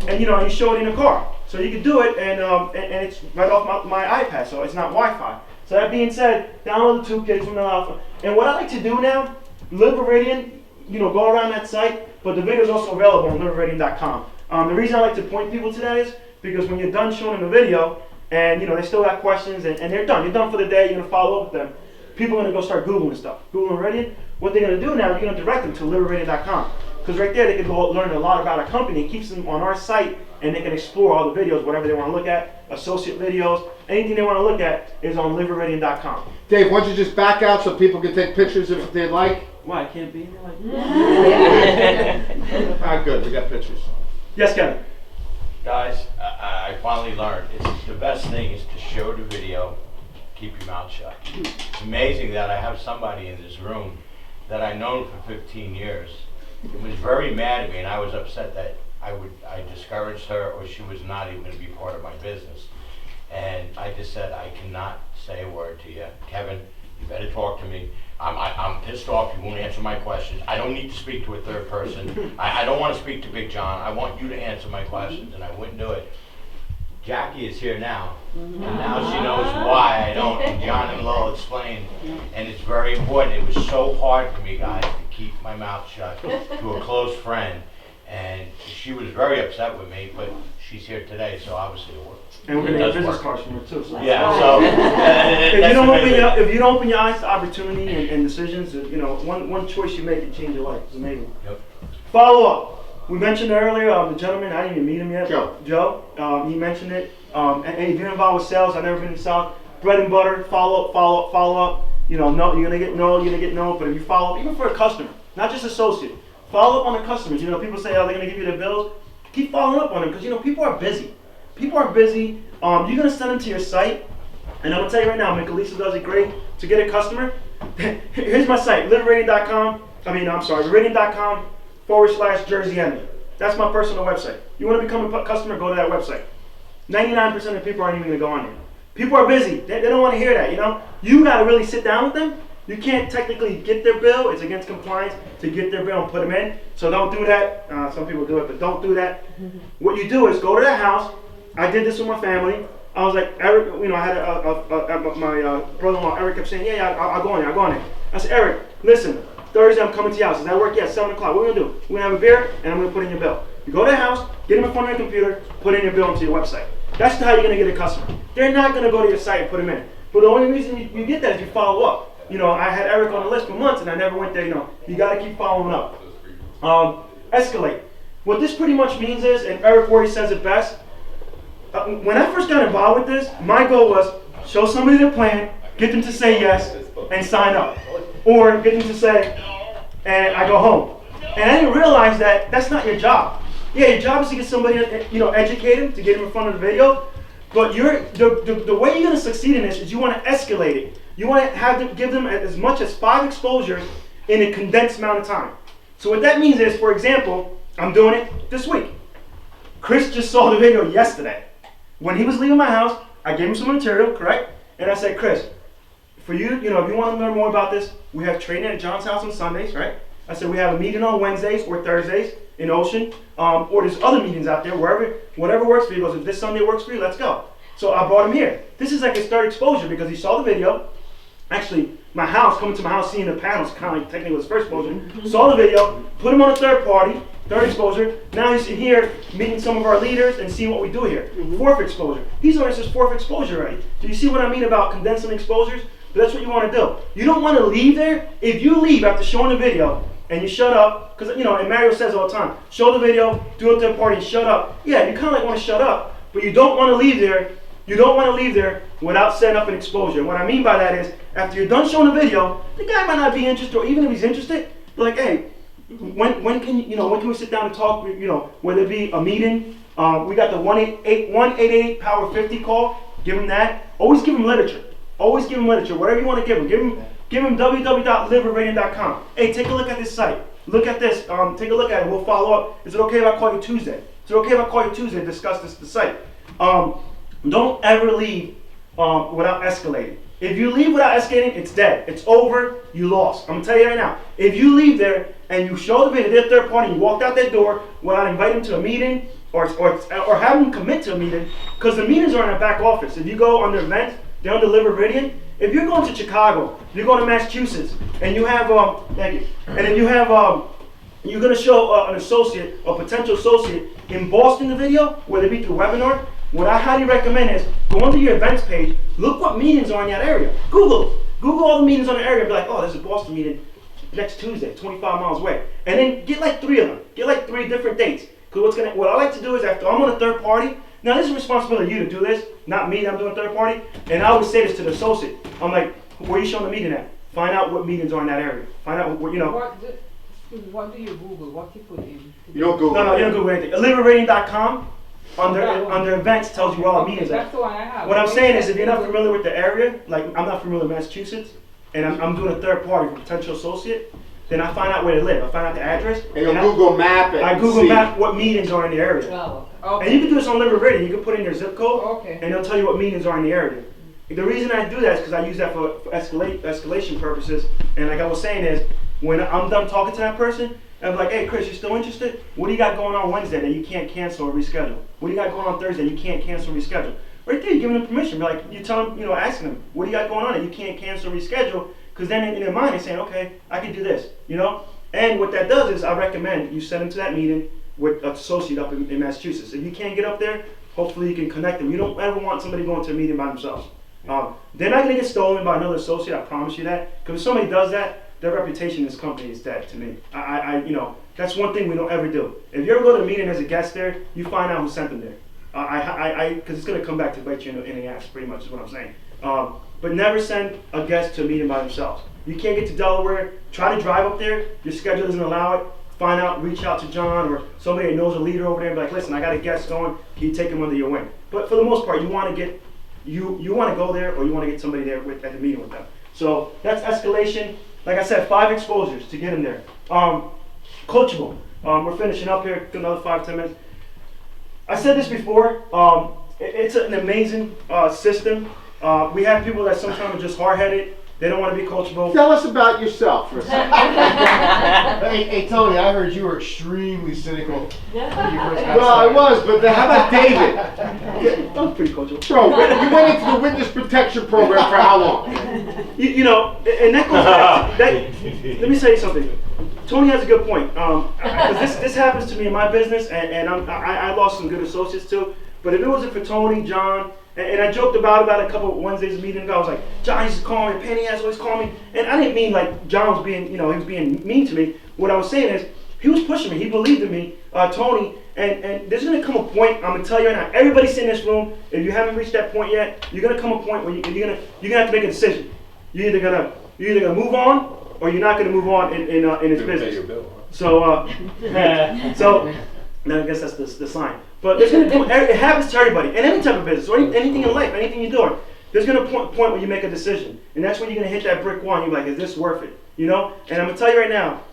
and you show it in the car. So you can do it, and it's right off my iPad, so it's not Wi-Fi. So that being said, download the TubeKit from the alpha. And what I like to do now, Live Veridian, go around that site, but the video is also available on liveveridian.com. The reason I like to point people to that is because when you're done showing them the video, and they still got questions, and they're done. You're done for the day. You're gonna follow up with them. People are gonna go start Googling stuff. Googling Veridian. What they're gonna do now, you're gonna direct them to liveveridian.com, because right there they can go learn a lot about our company. It keeps them on our site, and they can explore all the videos, whatever they want to look at, associate videos, anything they want to look at is on liveveridian.com. Dave, why don't you just back out so people can take pictures if they'd like? Why, I can't be in there like All right, good. We got pictures. Yes, Kevin. Guys, I finally learned the best thing is to show the video, keep your mouth shut. It's amazing that I have somebody in this room that I've known for 15 years. It was very mad at me, and I was upset that I discouraged her, or she was not even going to be part of my business. And I just said, I cannot say a word to you. Kevin, you better talk to me. I'm pissed off. You won't answer my questions. I don't need to speak to a third person. I don't want to speak to Big John. I want you to answer my questions, and I wouldn't do it. Jackie is here now, and now she knows why I don't, and John and Lowell explained, and it's very important. It was so hard for me, guys, to keep my mouth shut to a close friend, and she was very upset with me, but she's here today, so obviously it worked. And we're going to get business cards from her too. So. Yeah, so if you don't open your eyes to opportunity and decisions, one choice you make can change your life. It's amazing. Yep. Follow up. We mentioned earlier the gentleman. I didn't even meet him yet. Joe. He mentioned it. And if you're involved with sales, I've never been in South. Bread and butter. Follow up. No, you're gonna get no. But if you follow up, even for a customer, not just associate, follow up on the customers. People say, oh, they're gonna give you their bills. Keep following up on them, because people are busy. You're gonna send them to your site, and I'm gonna tell you right now, Michelisa does it great. To get a customer, here's my site, Veridian.com/Jersey Envy. That's my personal website. You want to become a customer, go to that website. 99% of people aren't even gonna go on there. People are busy. They don't want to hear that. You gotta really sit down with them. You can't technically get their bill. It's against compliance to get their bill and put them in. So don't do that. Some people do it, but don't do that. What you do is go to their house. I did this with my family. I was like, Eric, I had my brother-in-law, Eric, kept saying, yeah, I'll go on there. I said, Eric, listen, Thursday I'm coming to your house. Does that work? Yeah, 7 o'clock. What are we gonna do? We're gonna have a beer, and I'm gonna put in your bill. You go to their house, get them in front of their computer, put in your bill into your website. That's how you're gonna get a customer. They're not gonna go to your site and put them in. But the only reason you get that is you follow up. I had Eric on the list for months, and I never went there. You gotta keep following up. Escalate. What this pretty much means is, and Eric Worre says it best, when I first got involved with this, my goal was show somebody their plan, get them to say yes, and sign up. Or get them to say, and I go home. And I didn't realize that that's not your job. Yeah, your job is to get somebody, educate them, to get them in front of the video. But the way you're going to succeed in this is you want to escalate it. You want to give them as much as 5 exposures in a condensed amount of time. So what that means is, for example, I'm doing it this week. Chris just saw the video yesterday. When he was leaving my house, I gave him some material, correct? And I said, Chris, for you, if you want to learn more about this, we have training at John's house on Sundays, right? I said, we have a meeting on Wednesdays or Thursdays in Ocean, or there's other meetings out there, whatever works for you. He goes, if this Sunday works for you, let's go. So I brought him here. This is like his third exposure because he saw the video. Actually, my house, coming to my house, seeing the panels, kind of like technically was first exposure, saw the video, put him on a third exposure. Now he's here meeting some of our leaders and seeing what we do here. Fourth exposure. He's on his fourth exposure already. Do you see what I mean about condensing exposures? But that's what you want to do. You don't want to leave there. If you leave after showing the video and you shut up, because and Mario says all the time, show the video, do it to a party, and shut up. Yeah, you kind of like want to shut up, but you don't want to leave there. You don't want to leave there without setting up an exposure. What I mean by that is, after you're done showing the video, the guy might not be interested, or even if he's interested, be like, hey, when can we sit down and talk? Whether it be a meeting, we got the 1-888 Power 50 call. Give him that. Always give him literature. Always give him literature. Whatever you want to give him. Give him www.liverradiant.com. Hey, take a look at this site. Look at this. Take a look at it. We'll follow up. Is it okay if I call you Tuesday? Is it okay if I call you Tuesday to discuss the site? Don't ever leave without escalating. If you leave without escalating, it's dead. It's over. You lost. I'm going to tell you right now. If you leave there and you show the video, they're third party, you walked out that door without inviting them to a meeting or have them commit to a meeting, because the meetings are in our back office. If you go under events, they're under Liverradiant. If you're going to Chicago, you're going to Massachusetts, and you have, thank you, and then you have, you're going to show an associate or potential associate in Boston the video, whether it be through webinar, what I highly recommend is go onto your events page, look what meetings are in that area. Google all the meetings on the area, be like, oh, there's a Boston meeting next Tuesday, 25 miles away. And then get like 3 of them. Get like 3 different dates. Because what I like to do is after I'm on a third party, now this is a responsibility of you to do this, not me, I'm doing third party. And I always say this to the associate. I'm like, where are you showing the meeting at? Find out what meetings are in that area. Find out what, What do you Google? What you put in? You don't Google. No, you don't Google anything. Liverradiant.com. Under events tells you where all the meetings are. That's the one I have. What I'm saying is, if you're not familiar with the area, like I'm not familiar with Massachusetts, and I'm doing a third party for potential associate, then I find out where they live. I find out the address. And you'll Google map it. I Google map what meetings are in the area. Oh, okay. And you can do this on Liverradiant. You can put in your zip code, okay, and they'll tell you what meetings are in the area. The reason I do that is because I use that for escalation purposes. And like I was saying is, when I'm done talking to that person, I'm like, hey, Chris, you still interested? What do you got going on Wednesday that you can't cancel or reschedule? What do you got going on Thursday you can't cancel or reschedule? Right there, you're giving them permission. Like, you tell them, asking them, what do you got going on that you can't cancel or reschedule? Because then in their mind, they're saying, okay, I can do this, And what that does is I recommend you send them to that meeting with an associate up in Massachusetts. If you can't get up there, hopefully you can connect them. You don't ever want somebody going to a meeting by themselves. They're not going to get stolen by another associate, I promise you that. Because if somebody does that, their reputation in this company is dead to me. That's one thing we don't ever do. If you ever go to a meeting as a guest there, you find out who sent them there. Because it's going to come back to bite you in the ass, pretty much is what I'm saying. But never send a guest to a meeting by themselves. You can't get to Delaware, try to drive up there, your schedule doesn't allow it, find out, reach out to John or somebody that knows a leader over there and be like, listen, I got a guest going, can you take him under your wing? But for the most part, you want to go there, or you want to get somebody there at the meeting with them. So that's escalation. Like I said, 5 exposures to get him there. Coachable. We're finishing up here, another 5-10 minutes. I said this before, it's an amazing system. We have people that sometimes are just hard-headed. They don't want to be coachable. Tell us about yourself for a second. Hey, Tony, I heard you were extremely cynical when you first got Well, I started. was, but how about David? Yeah, I'm pretty coachable. Bro, you went into the witness protection program for how long? And that goes back to that. Let me tell you something. Tony has a good point. This happens to me in my business, and I lost some good associates too. But if it wasn't for Tony, John, and I joked about a couple of Wednesdays meeting ago, I was like, John used to call me, Penny has always called me, and I didn't mean like John was being, he was being mean to me. What I was saying is, he was pushing me. He believed in me, Tony. And there's gonna come a point. I'm gonna tell you right now. Everybody sitting in this room, if you haven't reached that point yet, you're gonna come a point where you're gonna have to make a decision. You're either gonna move on, or you're not gonna move on in this business. Pay your bill, huh? So I guess that's the sign. But there's gonna point, it happens to everybody, in any type of business, or anything in life, anything you're doing. There's gonna point where you make a decision, and that's when you're gonna hit that brick wall. And you're like, is this worth it? And I'm gonna tell you right now.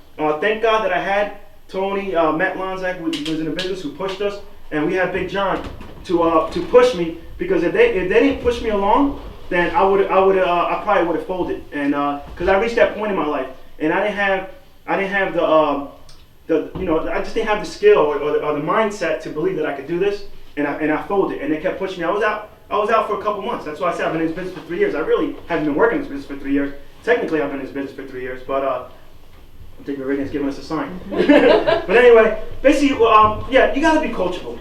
Thank God that I had Tony, Matt Lonzak, who was in the business, who pushed us, and we had Big John to push me, because if they didn't push me along, then I probably would have folded, and because I reached that point in my life, and I didn't have I just didn't have the skill or the mindset to believe that I could do this, and I folded, and they kept pushing me. I was out for a couple months. That's why I said I've been in this business for 3 years. I really haven't been working in this business for 3 years. Technically, I've been in this business for 3 years, but I think Meridian's giving us a sign. But anyway, basically, yeah, you gotta be coachable.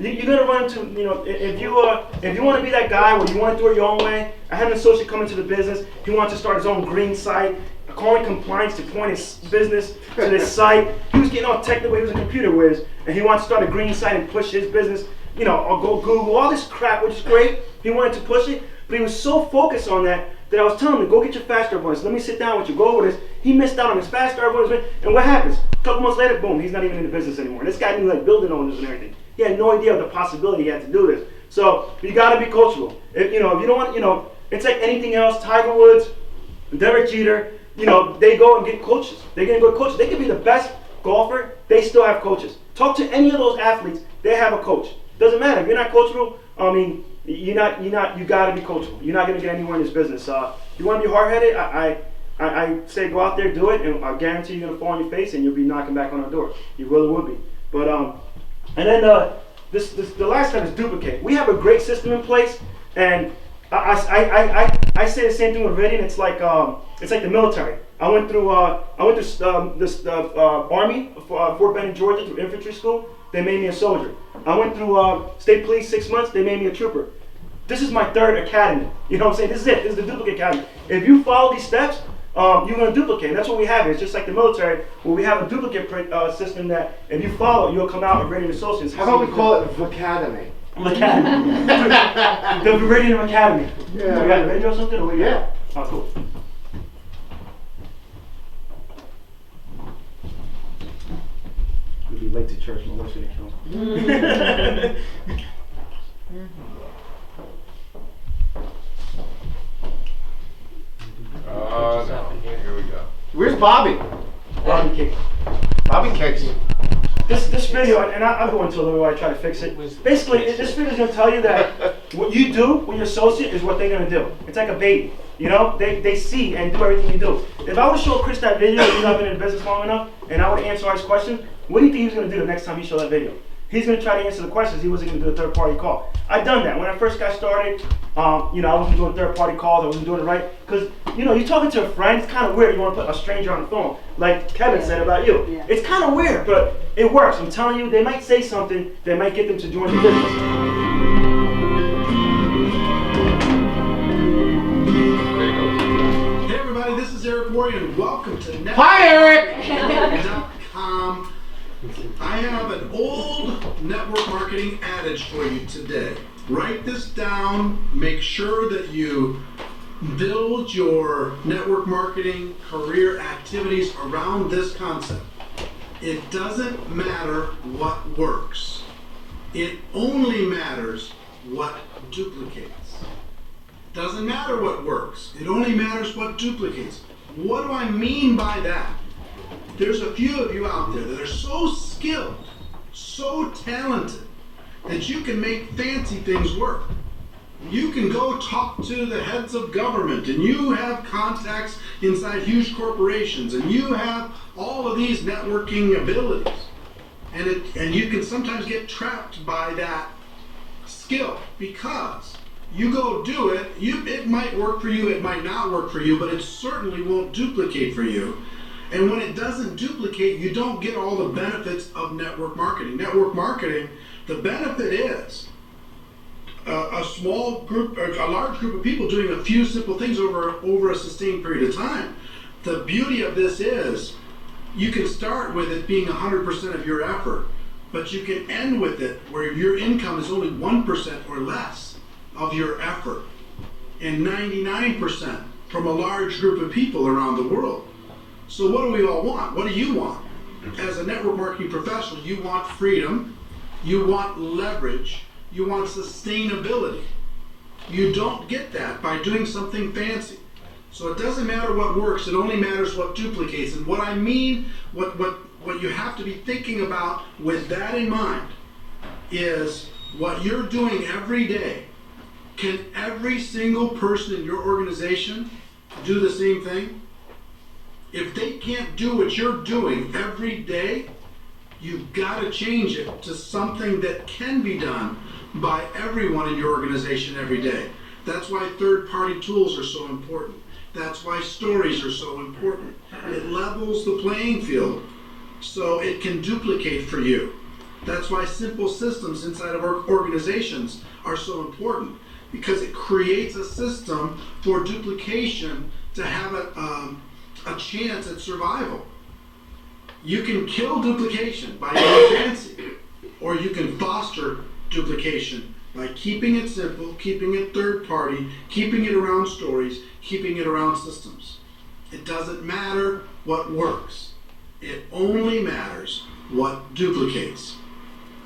You're gonna run into, you know, if you want to be that guy where you want to do it your own way. I had an associate come into the business. He wanted to start his own green site, calling compliance to point his business to this site. He was getting all technical. He was a computer whiz, and he wanted to start a green site and push his business. You know, or go Google, all this crap, which is great. He wanted to push it, but he was so focused on that I was telling him, go get your fast start bonus. Let me sit down with you, go over this. He missed out on his fast start bonus, and what happens? A couple months later, boom, he's not even in the business anymore. This guy knew like building owners and everything. He had no idea of the possibility he had to do this. So you got to be coachable. If you don't want, it's like anything else. Tiger Woods, Derek Jeter, they go and get coaches. They're gonna go to coaches. They could be the best golfer. They still have coaches. Talk to any of those athletes. They have a coach. Doesn't matter if you're not coachable. I mean, you got to be coachable. You're not gonna get anywhere in this business. You want to be hard-headed? I say go out there, do it, and I guarantee you're gonna fall on your face and you'll be knocking back on the door. You really would be. But and then the last time is duplicate. We have a great system in place, and I say the same thing with Meridian. It's like the military. I went through this Army, Fort Benning, Georgia, through infantry school. They made me a soldier. I went through state police 6 months. They made me a trooper. This is my third academy. You know what I'm saying? This is it. This is the duplicate academy. If you follow these steps, you're going to duplicate. And that's what we have here. It's just like the military, where we have a duplicate system that if you follow, you'll come out with Meridian Associates. How about we call it Vacademy? Academy. The Meridian Academy. Yeah. We got a radio or something? Or yeah. Oh, cool. We'll be late to church. My wife's going to kill me. Here we go. Where's Bobby? Bobby Kick. Bobby Kicks. This video, and I'll go into a little while I try to fix it. Basically, this video is going to tell you that what you do with your associate is what they're going to do. It's like a baby. They see and do everything you do. If I would show Chris that video, and I've been in the business long enough, and I would answer all his questions, what do you think he was going to do the next time he showed that video? He's going to try to answer the questions. He wasn't going to do a third-party call. I've done that. When I first got started, I wasn't doing third-party calls. I wasn't doing it right. Because, you're talking to a friend. It's kind of weird. You want to put a stranger on the phone, like Kevin said about you. Yeah. It's kind of weird, but it works. I'm telling you, they might say something that might get them to join the business. Hey, everybody. This is Eric Warrior, and welcome to Hi, Eric! Network.com. I have an old network marketing adage for you today. Write this down. Make sure that you build your network marketing career activities around this concept. It doesn't matter what works. It only matters what duplicates. Doesn't matter what works. It only matters what duplicates. What do I mean by that? There's a few of you out there that are so skilled, so talented, that you can make fancy things work. You can go talk to the heads of government, and you have contacts inside huge corporations, and you have all of these networking abilities. And you can sometimes get trapped by that skill, because you go do it, it might work for you, it might not work for you, but it certainly won't duplicate for you. And when it doesn't duplicate, you don't get all the benefits of network marketing. Network marketing, the benefit is a small group, or a large group of people doing a few simple things over a sustained period of time. The beauty of this is you can start with it being 100% of your effort, but you can end with it where your income is only 1% or less of your effort, and 99% from a large group of people around the world. So what do we all want? What do you want? As a network marketing professional, you want freedom, you want leverage, you want sustainability. You don't get that by doing something fancy. So it doesn't matter what works, it only matters what duplicates. And what I mean, what you have to be thinking about with that in mind is what you're doing every day. Can every single person in your organization do the same thing? If they can't do what you're doing every day, you've got to change it to something that can be done by everyone in your organization every day. That's why third-party tools are so important. That's why stories are so important. It levels the playing field so it can duplicate for you. That's why simple systems inside of our organizations are so important, because it creates a system for duplication to have a chance at survival. You can kill duplication by being fancy, or you can foster duplication by keeping it simple, keeping it third party, keeping it around stories, keeping it around systems. It doesn't matter what works. It only matters what duplicates.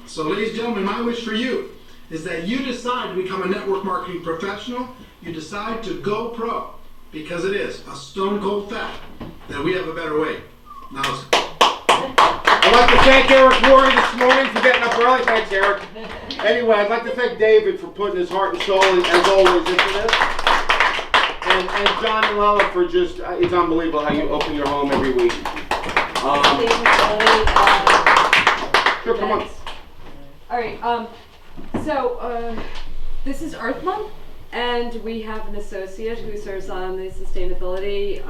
So ladies and gentlemen, my wish for you is that you decide to become a network marketing professional. You decide to go pro, because it is a stone cold fact that we have a better way. Now let's go. I'd like to thank Eric Worre this morning for getting up early. Thanks, Eric. Anyway, I'd like to thank David for putting his heart and soul, as always, into this. And John and Lella for just, it's unbelievable how you open your home every week. Sure, come on. All right, this is Earth Month, and we have an associate who serves on the sustainability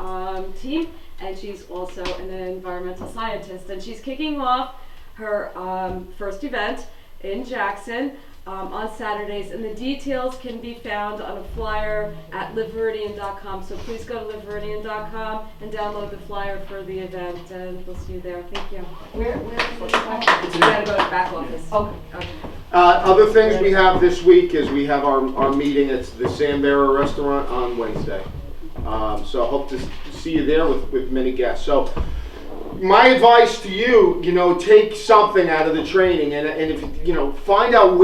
team, and she's also an environmental scientist, and she's kicking off her first event in Jackson on Saturdays, and the details can be found on a flyer at liveviridian.com. So please go to liveviridian.com and download the flyer for the event, and we'll see you there. Thank you. Where is it? You gotta go to the back office. Okay. Other things we have this week is we have our meeting at the Sambera Restaurant on Wednesday. So I hope to see you there with many guests. So my advice to you, take something out of the training, and if find out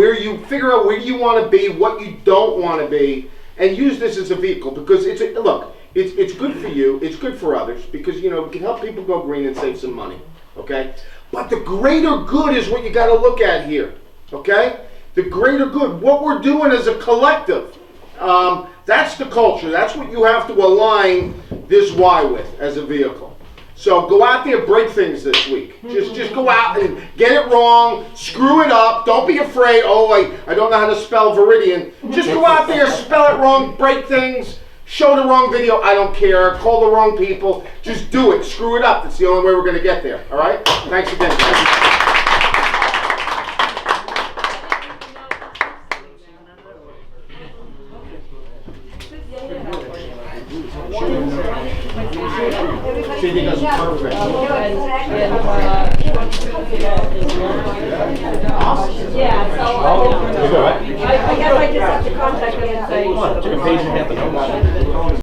figure out where you want to be, what you don't want to be, and use this as a vehicle, because it's good for you, it's good for others, because it can help people go green and save some money. Okay, but the greater good is what you got to look at here. Okay, the greater good, what we're doing as a collective. That's the culture. That's what you have to align this why with as a vehicle. So go out there, break things this week. Just go out and get it wrong, screw it up. Don't be afraid. I don't know how to spell Viridian. Just go out there, spell it wrong, break things, show the wrong video. I don't care. Call the wrong people. Just do it. Screw it up. That's the only way we're going to get there. All right? Thanks again. Cindy does perfect. Yeah, so I guess I just have to contact them and say.